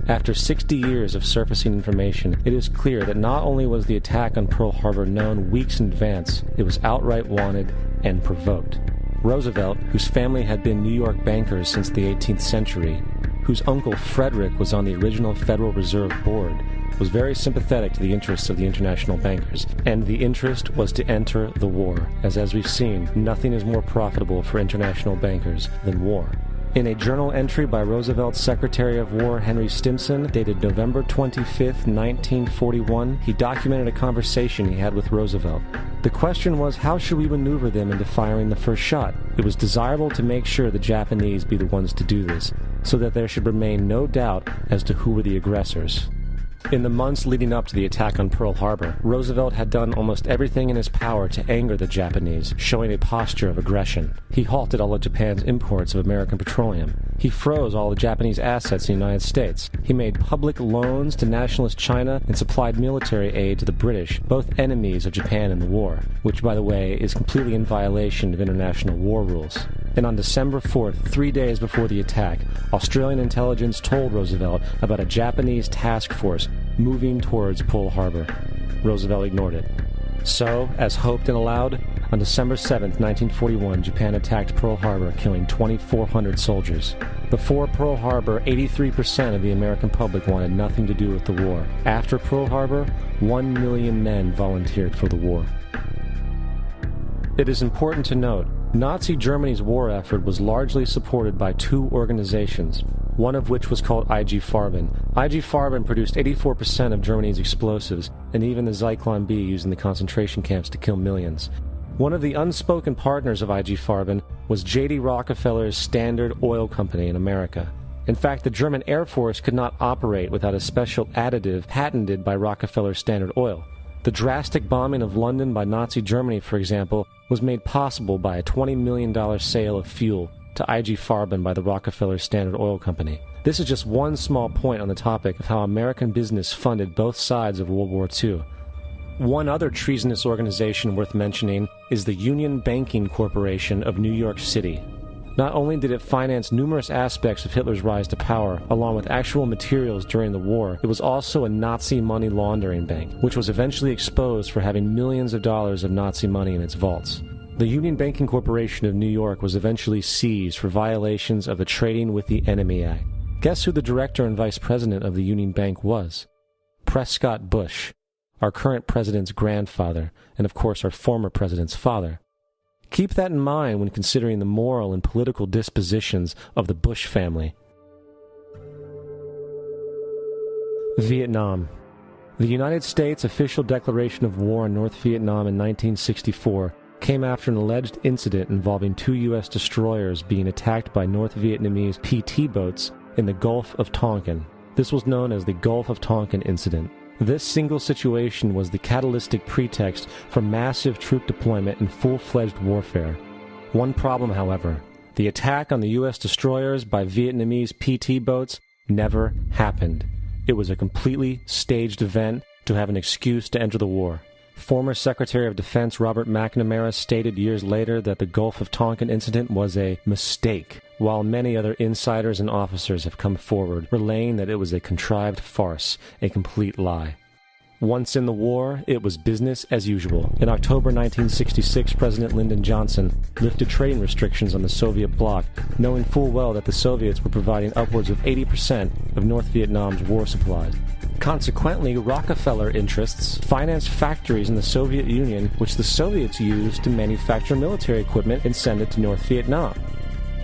After 60 years of surfacing information, it is clear that not only was the attack on Pearl Harbor known weeks in advance, it was outright wanted and provoked. Roosevelt, whose family had been New York bankers since the 18th century, whose uncle Frederick was on the original Federal Reserve Board, was very sympathetic to the interests of the international bankers, and the interest was to enter the war, as we've seen, nothing is more profitable for international bankers than war. In a journal entry by Roosevelt's Secretary of War Henry Stimson, dated November 25, 1941, he documented a conversation he had with Roosevelt. The question was, how should we maneuver them into firing the first shot? It was desirable to make sure the Japanese be the ones to do this, so that there should remain no doubt as to who were the aggressors. In the months leading up to the attack on Pearl Harbor, Roosevelt had done almost everything in his power to anger the Japanese, showing a posture of aggression. He halted all of Japan's imports of American petroleum. He froze all the Japanese assets in the United States. He made public loans to nationalist China and supplied military aid to the British, both enemies of Japan in the war, which, by the way, is completely in violation of international war rules. And on December 4th, 3 days before the attack, Australian intelligence told Roosevelt about a Japanese task force moving towards Pearl Harbor. Roosevelt ignored it. So, as hoped and allowed, on December 7, 1941, Japan attacked Pearl Harbor, killing 2,400 soldiers. Before Pearl Harbor, 83% of the American public wanted nothing to do with the war. After Pearl Harbor, 1 million men volunteered for the war. It is important to note, Nazi Germany's war effort was largely supported by two organizations, one of which was called IG Farben. IG Farben produced 84% of Germany's explosives, and even the Zyklon B used in the concentration camps to kill millions. One of the unspoken partners of IG Farben was J.D. Rockefeller's Standard Oil Company in America. In fact, the German Air Force could not operate without a special additive patented by Rockefeller's Standard Oil. The drastic bombing of London by Nazi Germany, for example, was made possible by a $20 million sale of fuel to IG Farben by the Rockefeller Standard Oil Company. This is just one small point on the topic of how American business funded both sides of World War II. One other treasonous organization worth mentioning is the Union Banking Corporation of New York City. Not only did it finance numerous aspects of Hitler's rise to power, along with actual materials during the war, it was also a Nazi money laundering bank, which was eventually exposed for having millions of dollars of Nazi money in its vaults. The Union Banking Corporation of New York was eventually seized for violations of the Trading with the Enemy Act. Guess who the director and vice president of the Union Bank was? Prescott Bush, our current president's grandfather, and of course our former president's father. Keep that in mind when considering the moral and political dispositions of the Bush family. Vietnam. The United States' official declaration of war on North Vietnam in 1964 came after an alleged incident involving two U.S. destroyers being attacked by North Vietnamese PT boats in the Gulf of Tonkin. This was known as the Gulf of Tonkin incident. This single situation was the catalytic pretext for massive troop deployment and full-fledged warfare. One problem, however, the attack on the U.S. destroyers by Vietnamese PT boats never happened. It was a completely staged event to have an excuse to enter the war. Former Secretary of Defense Robert McNamara stated years later that the Gulf of Tonkin incident was a mistake, while many other insiders and officers have come forward, relaying that it was a contrived farce, a complete lie. Once in the war, it was business as usual. In October 1966, President Lyndon Johnson lifted trading restrictions on the Soviet bloc, knowing full well that the Soviets were providing upwards of 80% of North Vietnam's war supplies. Consequently, Rockefeller interests financed factories in the Soviet Union, which the Soviets used to manufacture military equipment and send it to North Vietnam.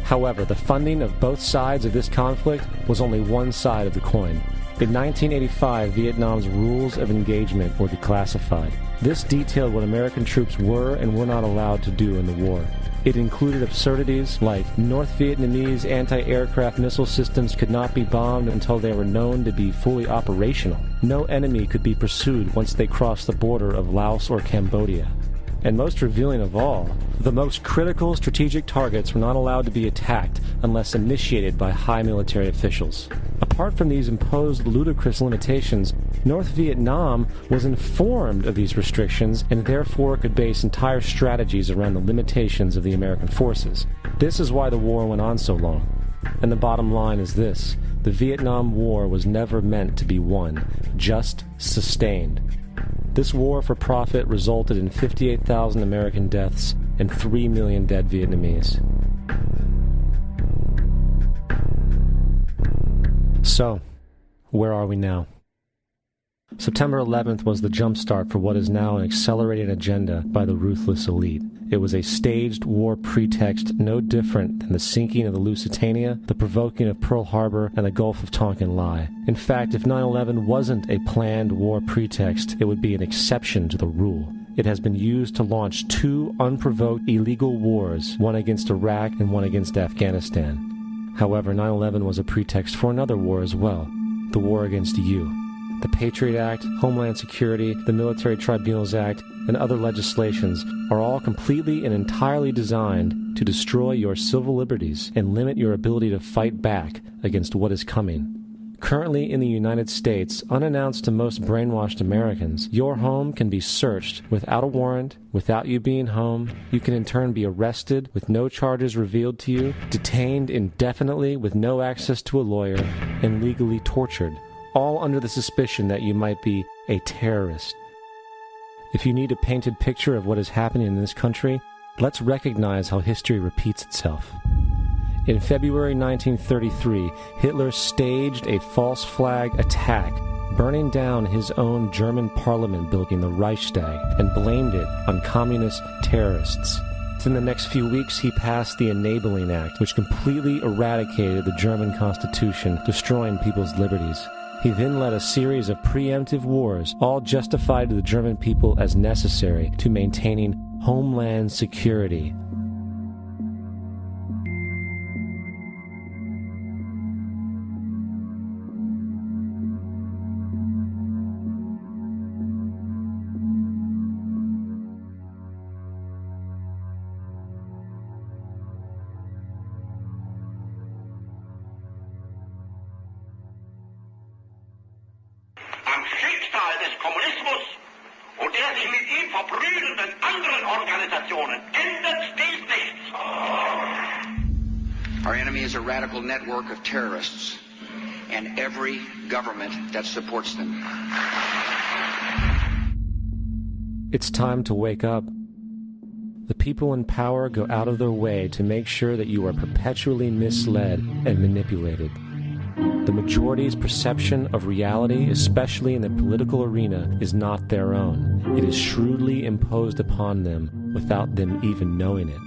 However, the funding of both sides of this conflict was only one side of the coin. In 1985, Vietnam's rules of engagement were declassified. This detailed what American troops were and were not allowed to do in the war. It included absurdities like North Vietnamese anti-aircraft missile systems could not be bombed until they were known to be fully operational. No enemy could be pursued once they crossed the border of Laos or Cambodia. And most revealing of all, the most critical strategic targets were not allowed to be attacked unless initiated by high military officials. Apart from these imposed ludicrous limitations, North Vietnam was informed of these restrictions and therefore could base entire strategies around the limitations of the American forces. This is why the war went on so long. And the bottom line is this: the Vietnam War was never meant to be won, just sustained. This war for profit resulted in 58,000 American deaths and 3 million dead Vietnamese. So, where are we now? September 11th was the jumpstart for what is now an accelerated agenda by the ruthless elite. It was a staged war pretext no different than the sinking of the Lusitania, the provoking of Pearl Harbor, and the Gulf of Tonkin lie. In fact, if 9/11 wasn't a planned war pretext, it would be an exception to the rule. It has been used to launch two unprovoked illegal wars, one against Iraq and one against Afghanistan. However, 9/11 was a pretext for another war as well, the war against you. The Patriot Act, Homeland Security, the Military Tribunals Act, and other legislations are all completely and entirely designed to destroy your civil liberties and limit your ability to fight back against what is coming. Currently in the United States, unannounced to most brainwashed Americans, your home can be searched without a warrant, without you being home. You can in turn be arrested with no charges revealed to you, detained indefinitely with no access to a lawyer, and legally tortured, all under the suspicion that you might be a terrorist. If you need a painted picture of what is happening in this country, let's recognize how history repeats itself. In February 1933, Hitler staged a false flag attack, burning down his own German parliament building, the Reichstag, and blamed it on communist terrorists. Within the next few weeks, he passed the Enabling Act, which completely eradicated the German Constitution, destroying people's liberties. He then led a series of preemptive wars, all justified to the German people as necessary to maintaining homeland security. Our enemy is a radical network of terrorists and every government that supports them. It's time to wake up. The people in power go out of their way to make sure that you are perpetually misled and manipulated. The majority's perception of reality, especially in the political arena, is not their own. It is shrewdly imposed upon them without them even knowing it.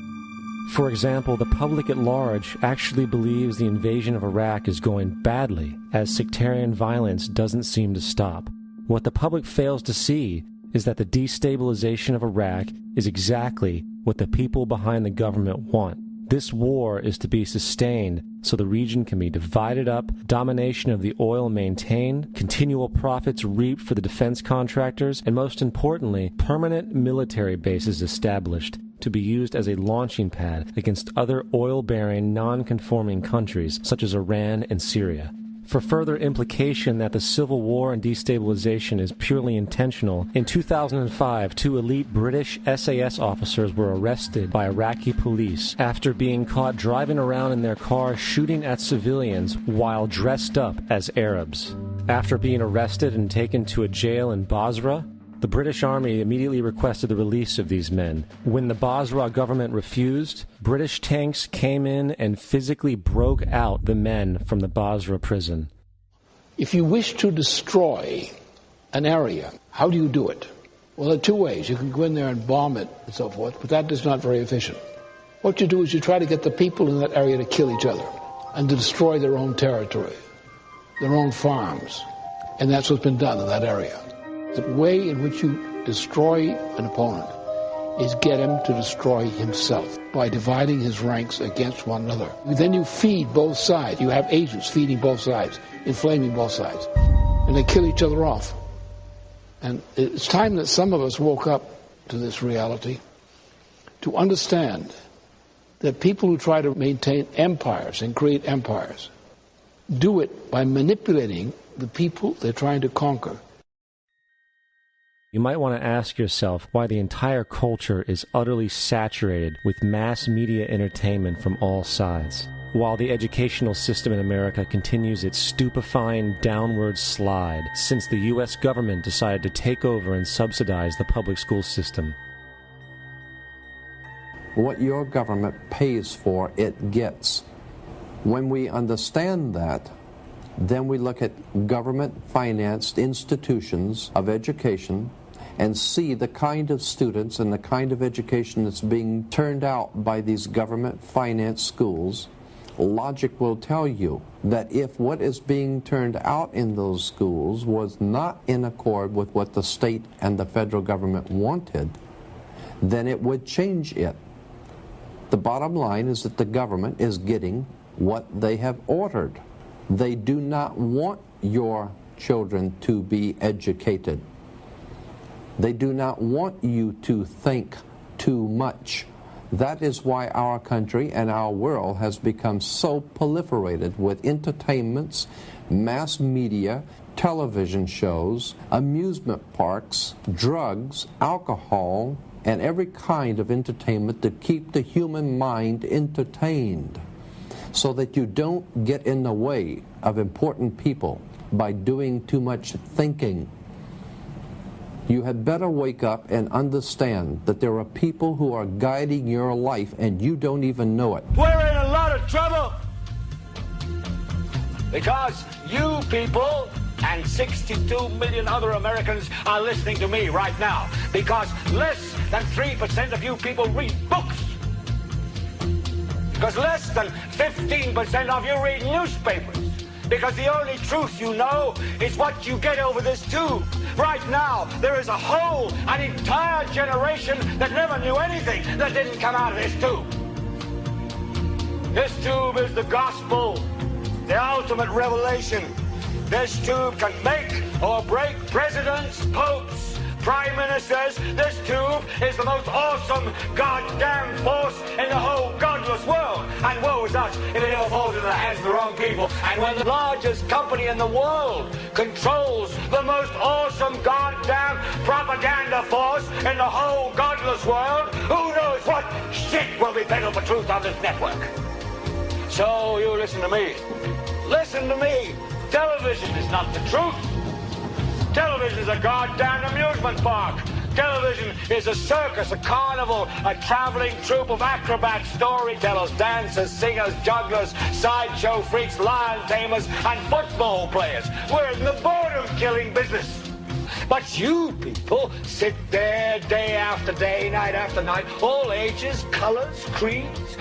For example, the public at large actually believes the invasion of Iraq is going badly, as sectarian violence doesn't seem to stop. What the public fails to see is that the destabilization of Iraq is exactly what the people behind the government want. This war is to be sustained so the region can be divided up, domination of the oil maintained, continual profits reaped for the defense contractors, and most importantly, permanent military bases established to be used as a launching pad against other oil-bearing, non-conforming countries such as Iran and Syria. For further implication that the civil war and destabilization is purely intentional, in 2005, 2 elite British SAS officers were arrested by Iraqi police after being caught driving around in their car shooting at civilians while dressed up as Arabs. After being arrested and taken to a jail in Basra, the British Army immediately requested the release of these men. When the Basra government refused, British tanks came in and physically broke out the men from the Basra prison. If you wish to destroy an area, how do you do it? Well, there are 2 ways. You can go in there and bomb it and so forth, but that is not very efficient. What you do is you try to get the people in that area to kill each other and to destroy their own territory, their own farms. And that's what's been done in that area. The way in which you destroy an opponent is get him to destroy himself by dividing his ranks against one another. Then you feed both sides. You have agents feeding both sides, inflaming both sides. And they kill each other off. And it's time that some of us woke up to this reality to understand that people who try to maintain empires and create empires do it by manipulating the people they're trying to conquer. You might want to ask yourself why the entire culture is utterly saturated with mass media entertainment from all sides, while the educational system in America continues its stupefying downward slide since the U.S. government decided to take over and subsidize the public school system. What your government pays for, it gets. When we understand that, then we look at government-financed institutions of education and see the kind of students and the kind of education that's being turned out by these government-financed schools. Logic will tell you that if what is being turned out in those schools was not in accord with what the state and the federal government wanted, then it would change it. The bottom line is that the government is getting what they have ordered. They do not want your children to be educated. They do not want you to think too much. That is why our country and our world has become so proliferated with entertainments, mass media, television shows, amusement parks, drugs, alcohol, and every kind of entertainment to keep the human mind entertained, so that you don't get in the way of important people by doing too much thinking. You had better wake up and understand that there are people who are guiding your life and you don't even know it. We're in a lot of trouble because you people and 62 million other Americans are listening to me right now, because less than 3% of you people read books, because less than 15% of you read newspapers, because the only truth you know is what you get over this tube. Right now, there is an entire generation that never knew anything that didn't come out of this tube. This tube is the gospel, the ultimate revelation. This tube can make or break presidents, popes, prime ministers. This tube is the most awesome goddamn force in the whole godless world. And woe is us if it ever falls into the hands of the wrong people. And when the largest company in the world controls the most awesome goddamn propaganda force in the whole godless world, who knows what shit will be peddled for truth on this network. So you listen to me. Listen to me. Television is not the truth. Television is a goddamn amusement park. Television is a circus, a carnival, a traveling troupe of acrobats, storytellers, dancers, singers, jugglers, sideshow freaks, lion tamers, and football players. We're in the boredom-killing business. But you people sit there day after day, night after night, all ages, colors, creeds.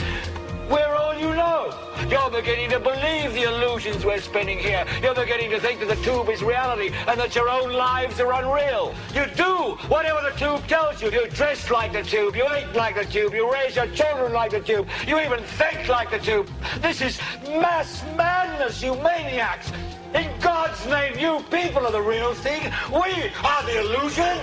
We're all you know. You're beginning to believe the illusions we're spinning here. You're beginning to think that the tube is reality and that your own lives are unreal. You do whatever the tube tells you. You dress like the tube. You eat like the tube. You raise your children like the tube. You even think like the tube. This is mass madness, you maniacs. In God's name, you people are the real thing. We are the illusion.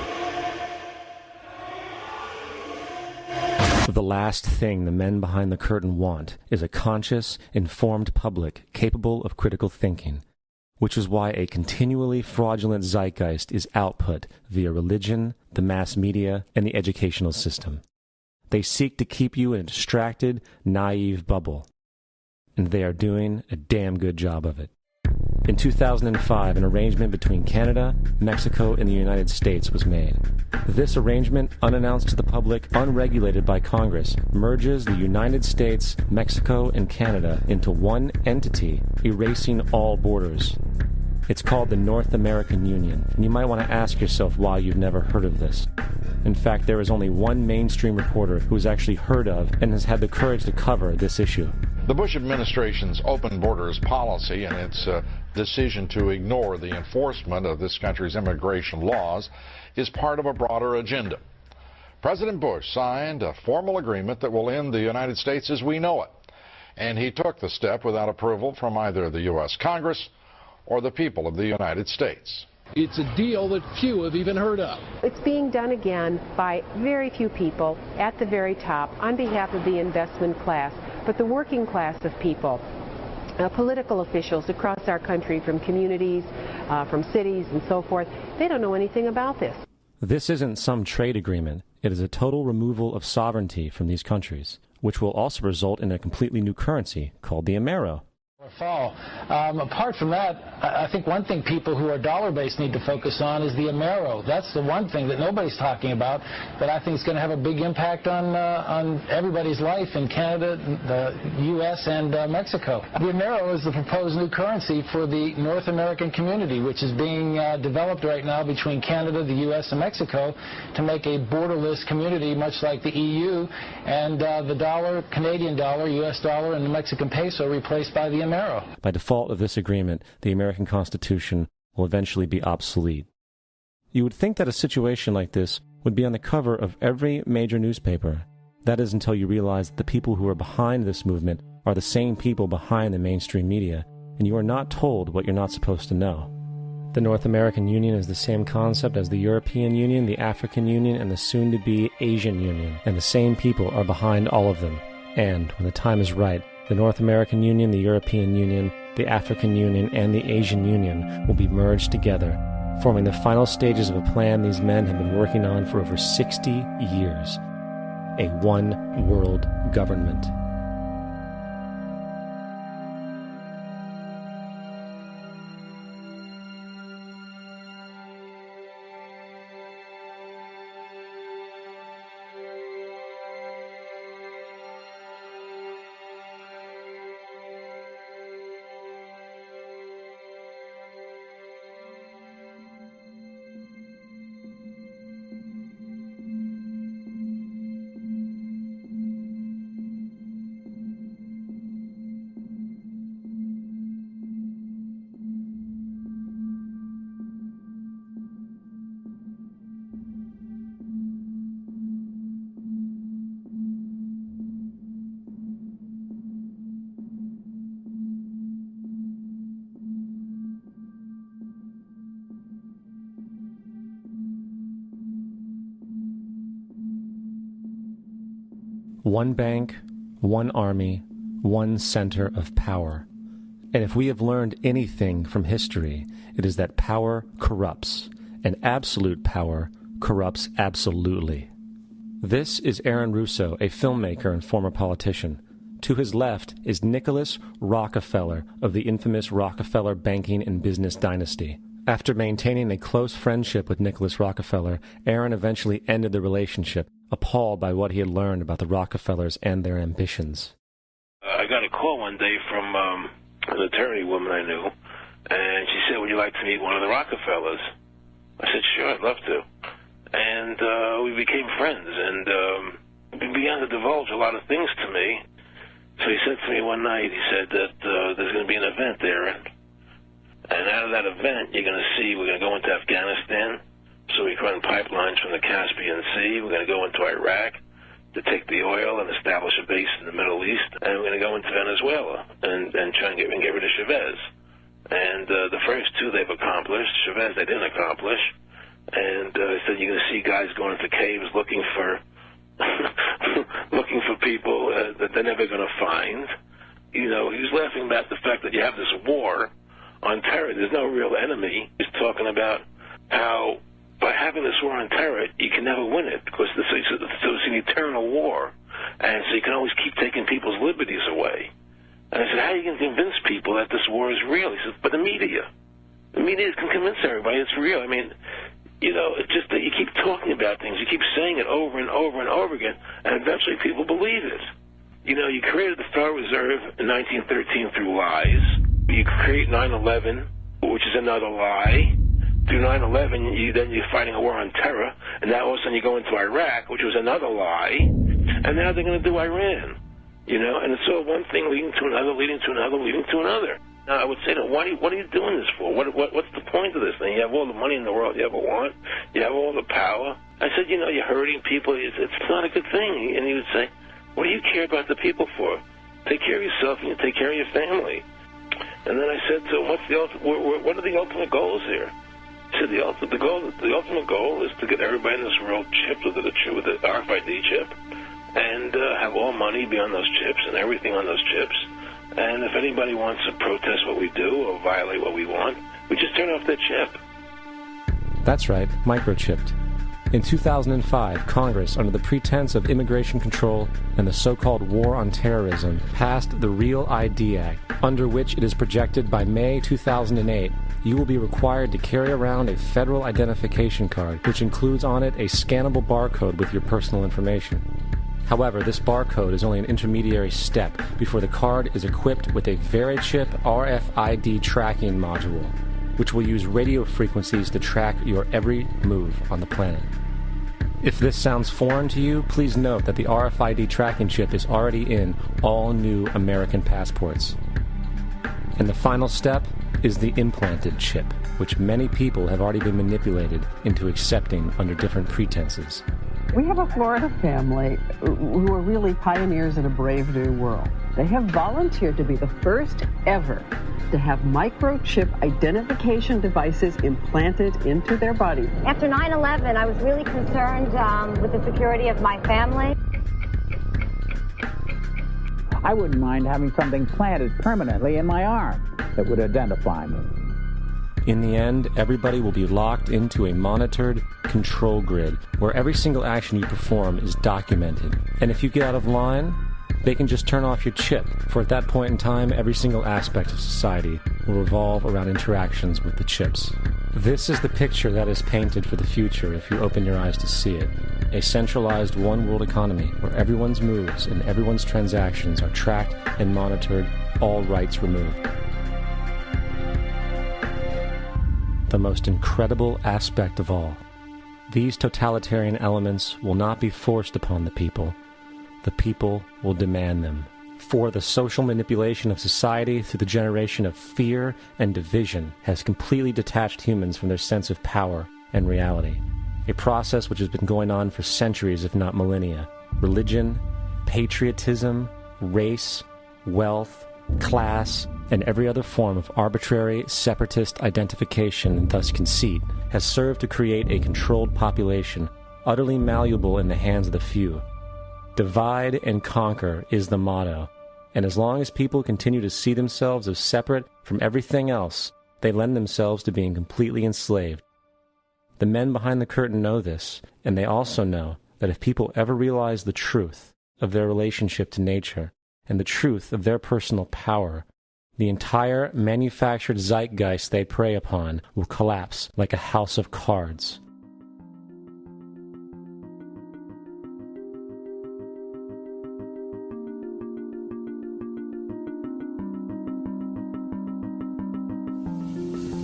The last thing the men behind the curtain want is a conscious, informed public capable of critical thinking, which is why a continually fraudulent zeitgeist is output via religion, the mass media, and the educational system. They seek to keep you in a distracted, naive bubble, and they are doing a damn good job of it. In 2005, an arrangement between Canada, Mexico, and the United States was made. This arrangement, unannounced to the public, unregulated by Congress, merges the United States, Mexico, and Canada into one entity, erasing all borders. It's called the North American Union, and you might want to ask yourself why you've never heard of this. In fact, there is only one mainstream reporter who has actually heard of and has had the courage to cover this issue. The Bush administration's open borders policy and its decision to ignore the enforcement of this country's immigration laws is part of a broader agenda. President Bush signed a formal agreement that will end the United States as we know it, and he took the step without approval from either the U.S. Congress or the people of the United States. It's a deal that few have even heard of. It's being done again by very few people at the very top on behalf of the investment class, but the working class of people, political officials across our country, from communities, from cities and so forth, they don't know anything about this. This isn't some trade agreement. It is a total removal of sovereignty from these countries, which will also result in a completely new currency called the Amero. Fall. Apart from that, I think one thing people who are dollar-based need to focus on is the Amero. That's the one thing that nobody's talking about that I think is going to have a big impact on everybody's life in Canada, the U.S., and Mexico. The Amero is the proposed new currency for the North American community, which is being developed right now between Canada, the U.S., and Mexico to make a borderless community, much like the EU, and the dollar, Canadian dollar, U.S. dollar, and the Mexican peso replaced by the Amero. By default of this agreement, the American Constitution will eventually be obsolete. You would think that a situation like this would be on the cover of every major newspaper. That is until you realize that the people who are behind this movement are the same people behind the mainstream media, and you are not told what you're not supposed to know. The North American Union is the same concept as the European Union, the African Union, and the soon-to-be Asian Union, and the same people are behind all of them. And, when the time is right, the North American Union, the European Union, the African Union, and the Asian Union will be merged together, forming the final stages of a plan these men have been working on for over 60 years. A one-world government. One bank, one army, one center of power. And if we have learned anything from history, it is that power corrupts, and absolute power corrupts absolutely. This is Aaron Russo, a filmmaker and former politician. To his left is Nicholas Rockefeller of the infamous Rockefeller banking and business dynasty. After maintaining a close friendship with Nicholas Rockefeller, Aaron eventually ended the relationship, appalled by what he had learned about the Rockefellers and their ambitions. I got a call one day from an attorney woman I knew, and she said, would you like to meet one of the Rockefellers? I said, sure, I'd love to. And we became friends, and he began to divulge a lot of things to me. So he said to me one night, he said that there's going to be an event there, and out of that event, you're going to see we're going to go into Afghanistan, so we can run pipelines from the Caspian Sea. We're going to go into Iraq to take the oil and establish a base in the Middle East, and we're going to go into Venezuela and try and get rid of Chavez. And the first two they've accomplished. Chavez they didn't accomplish. And he said you're going to see guys going into caves looking for looking for people that they're never going to find. You know, he was laughing about the fact that you have this war on terror. There's no real enemy. He's talking about how by having this war on terror, you can never win it because it's an eternal war. And so you can always keep taking people's liberties away. And I said, how are you going to convince people that this war is real? He said, but the media can convince everybody it's real. I mean, you know, it's just that you keep talking about things. You keep saying it over and over and over again, and eventually people believe it. You know, you created the Federal Reserve in 1913 through lies. You create 9/11, which is another lie. Through 9/11, then you're fighting a war on terror, and now all of a sudden you go into Iraq, which was another lie, and now they're going to do Iran. You know, and it's all one thing leading to another, leading to another, leading to another. Now, I would say to them, what are you doing this for? What's the point of this thing? You have all the money in the world you ever want. You have all the power. I said, you know, you're hurting people. It's not a good thing. And he would say, what do you care about the people for? Take care of yourself and you take care of your family. And then I said to him, what are the ultimate goals here? He said, the ultimate goal is to get everybody in this world chipped with the RFID chip and have all money be on those chips and everything on those chips. And if anybody wants to protest what we do or violate what we want, we just turn off their chip. That's right, microchipped. In 2005, Congress, under the pretense of immigration control and the so-called war on terrorism, passed the Real ID Act, under which it is projected by May 2008, you will be required to carry around a federal identification card, which includes on it a scannable barcode with your personal information. However, this barcode is only an intermediary step before the card is equipped with a Verichip RFID tracking module, which will use radio frequencies to track your every move on the planet. If this sounds foreign to you, please note that the RFID tracking chip is already in all new American passports. And the final step is the implanted chip, which many people have already been manipulated into accepting under different pretenses. We have a Florida family who are really pioneers in a brave new world. They have volunteered to be the first ever to have microchip identification devices implanted into their body. After 9/11, I was really concerned with the security of my family. I wouldn't mind having something planted permanently in my arm that would identify me. In the end, everybody will be locked into a monitored control grid where every single action you perform is documented. And if you get out of line, they can just turn off your chip, for at that point in time, every single aspect of society will revolve around interactions with the chips. This is the picture that is painted for the future if you open your eyes to see it. A centralized one-world economy where everyone's moves and everyone's transactions are tracked and monitored, all rights removed. The most incredible aspect of all. These totalitarian elements will not be forced upon the people. The people will demand them. For the social manipulation of society through the generation of fear and division has completely detached humans from their sense of power and reality. A process which has been going on for centuries, if not millennia. Religion, patriotism, race, wealth, class, and every other form of arbitrary, separatist identification and thus conceit has served to create a controlled population, utterly malleable in the hands of the few. Divide and conquer is the motto, and as long as people continue to see themselves as separate from everything else, they lend themselves to being completely enslaved. The men behind the curtain know this, and they also know that if people ever realize the truth of their relationship to nature and the truth of their personal power, the entire manufactured zeitgeist they prey upon will collapse like a house of cards.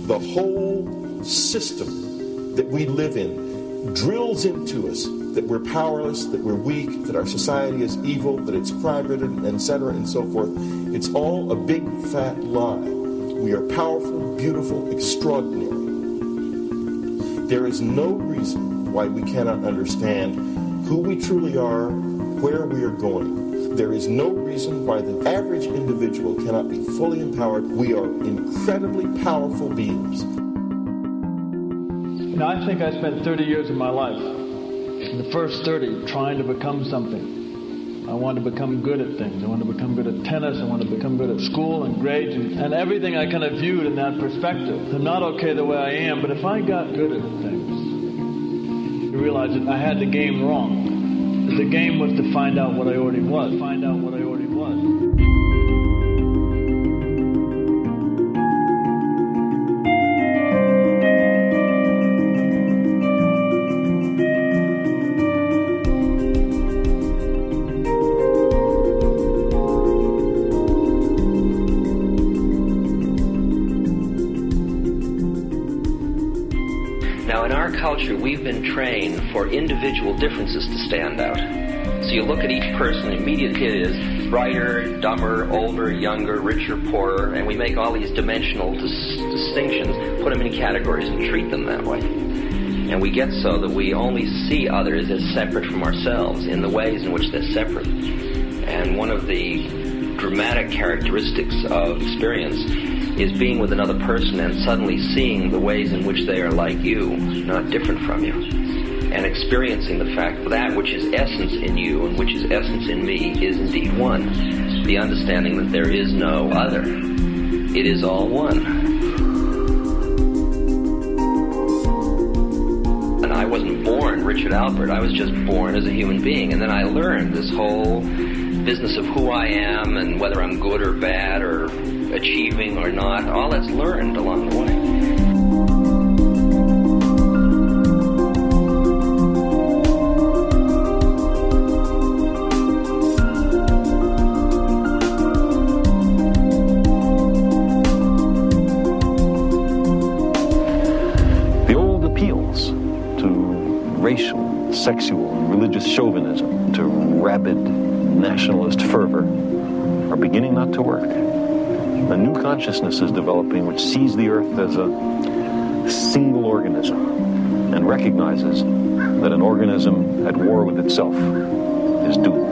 The whole system that we live in drills into us that we're powerless, that we're weak, that our society is evil, that it's crime-ridden, etc., and so forth. It's all a big, fat lie. We are powerful, beautiful, extraordinary. There is no reason why we cannot understand who we truly are, where we are going. There is no reason why the average individual cannot be fully empowered. We are incredibly powerful beings. You know, I think I spent 30 years of my life, in the first 30, trying to become something. I wanted to become good at things. I wanted to become good at tennis. I wanted to become good at school and grades and everything I kind of viewed in that perspective. I'm not okay the way I am, but if I got good at things, you realize that I had the game wrong. The game was to find out what I already was. Find out what I already was. We've been trained for individual differences to stand out. So you look at each person, immediately it is brighter, dumber, older, younger, richer, poorer, and we make all these dimensional distinctions, put them in categories and treat them that way. And we get so that we only see others as separate from ourselves in the ways in which they're separate. And one of the dramatic characteristics of experience is being with another person and suddenly seeing the ways in which they are like you, not different from you, and experiencing the fact that which is essence in you and which is essence in me is indeed one. The understanding that there is no other. It is all one. And I wasn't born Richard Alpert. I was just born as a human being. And then I learned this whole business of who I am and whether I'm good or bad or achieving or not. All that's learned along the way. The old appeals to racial, sexual, and religious chauvinism, to rabid nationalist fervor, are beginning not to work. A new consciousness is developing which sees the earth as a single organism and recognizes that an organism at war with itself is doomed.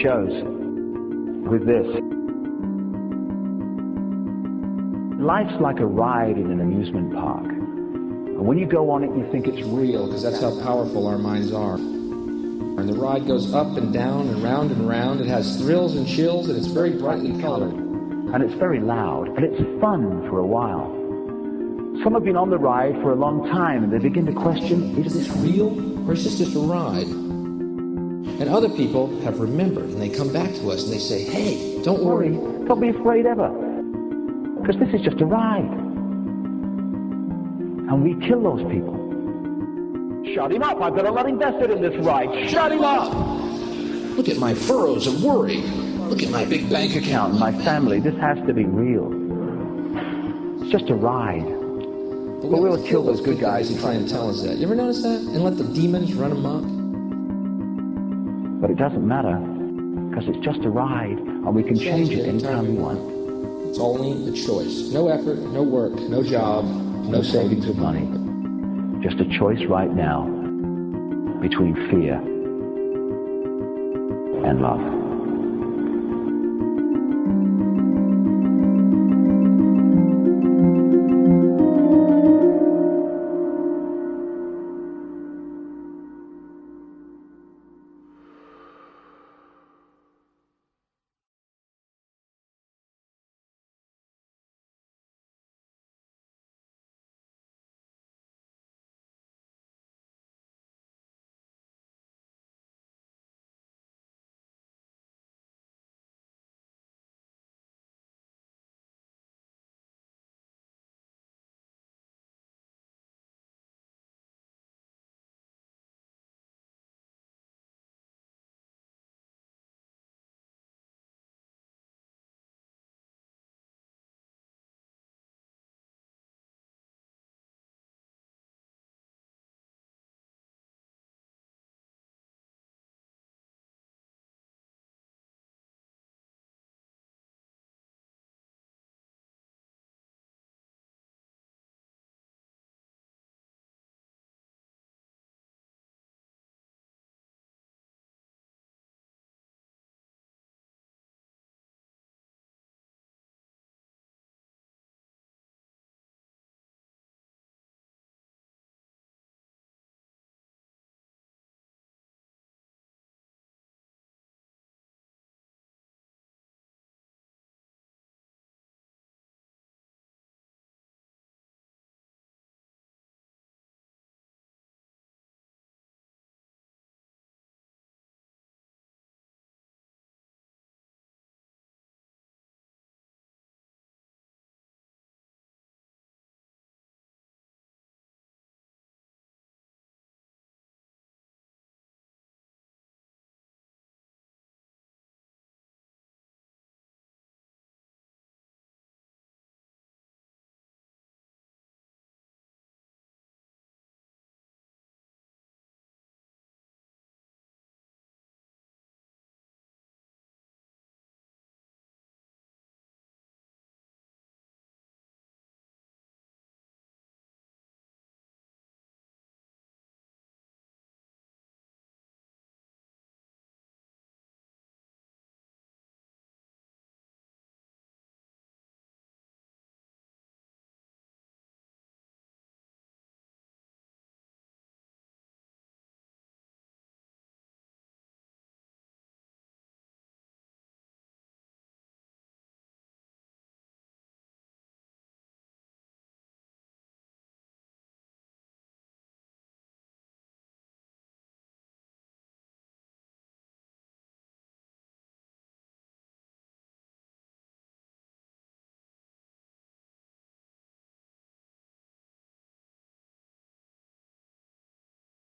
Shows with this. Life's like a ride in an amusement park. And when you go on it, you think it's real, because that's how powerful our minds are. And the ride goes up and down and round and round. It has thrills and chills, and it's very brightly colored. And it's very loud, and it's fun for a while. Some have been on the ride for a long time, and they begin to question, is this real, or is this just a ride? And other people have remembered, and they come back to us and they say, hey, don't worry. Don't be afraid ever. Because this is just a ride. And we kill those people. Shut him up. I've got a lot invested in this ride. Shut him up. Look at my furrows of worry. Look at my big bank account. My family. This has to be real. It's just a ride. But we always kill those good guys who try and tell us that. You ever notice that? And let the demons run amok? But it doesn't matter, because it's just a ride, and we can change it anytime we want. It's only a choice. No effort, no work, no job, no savings of money. Just a choice right now between fear and love.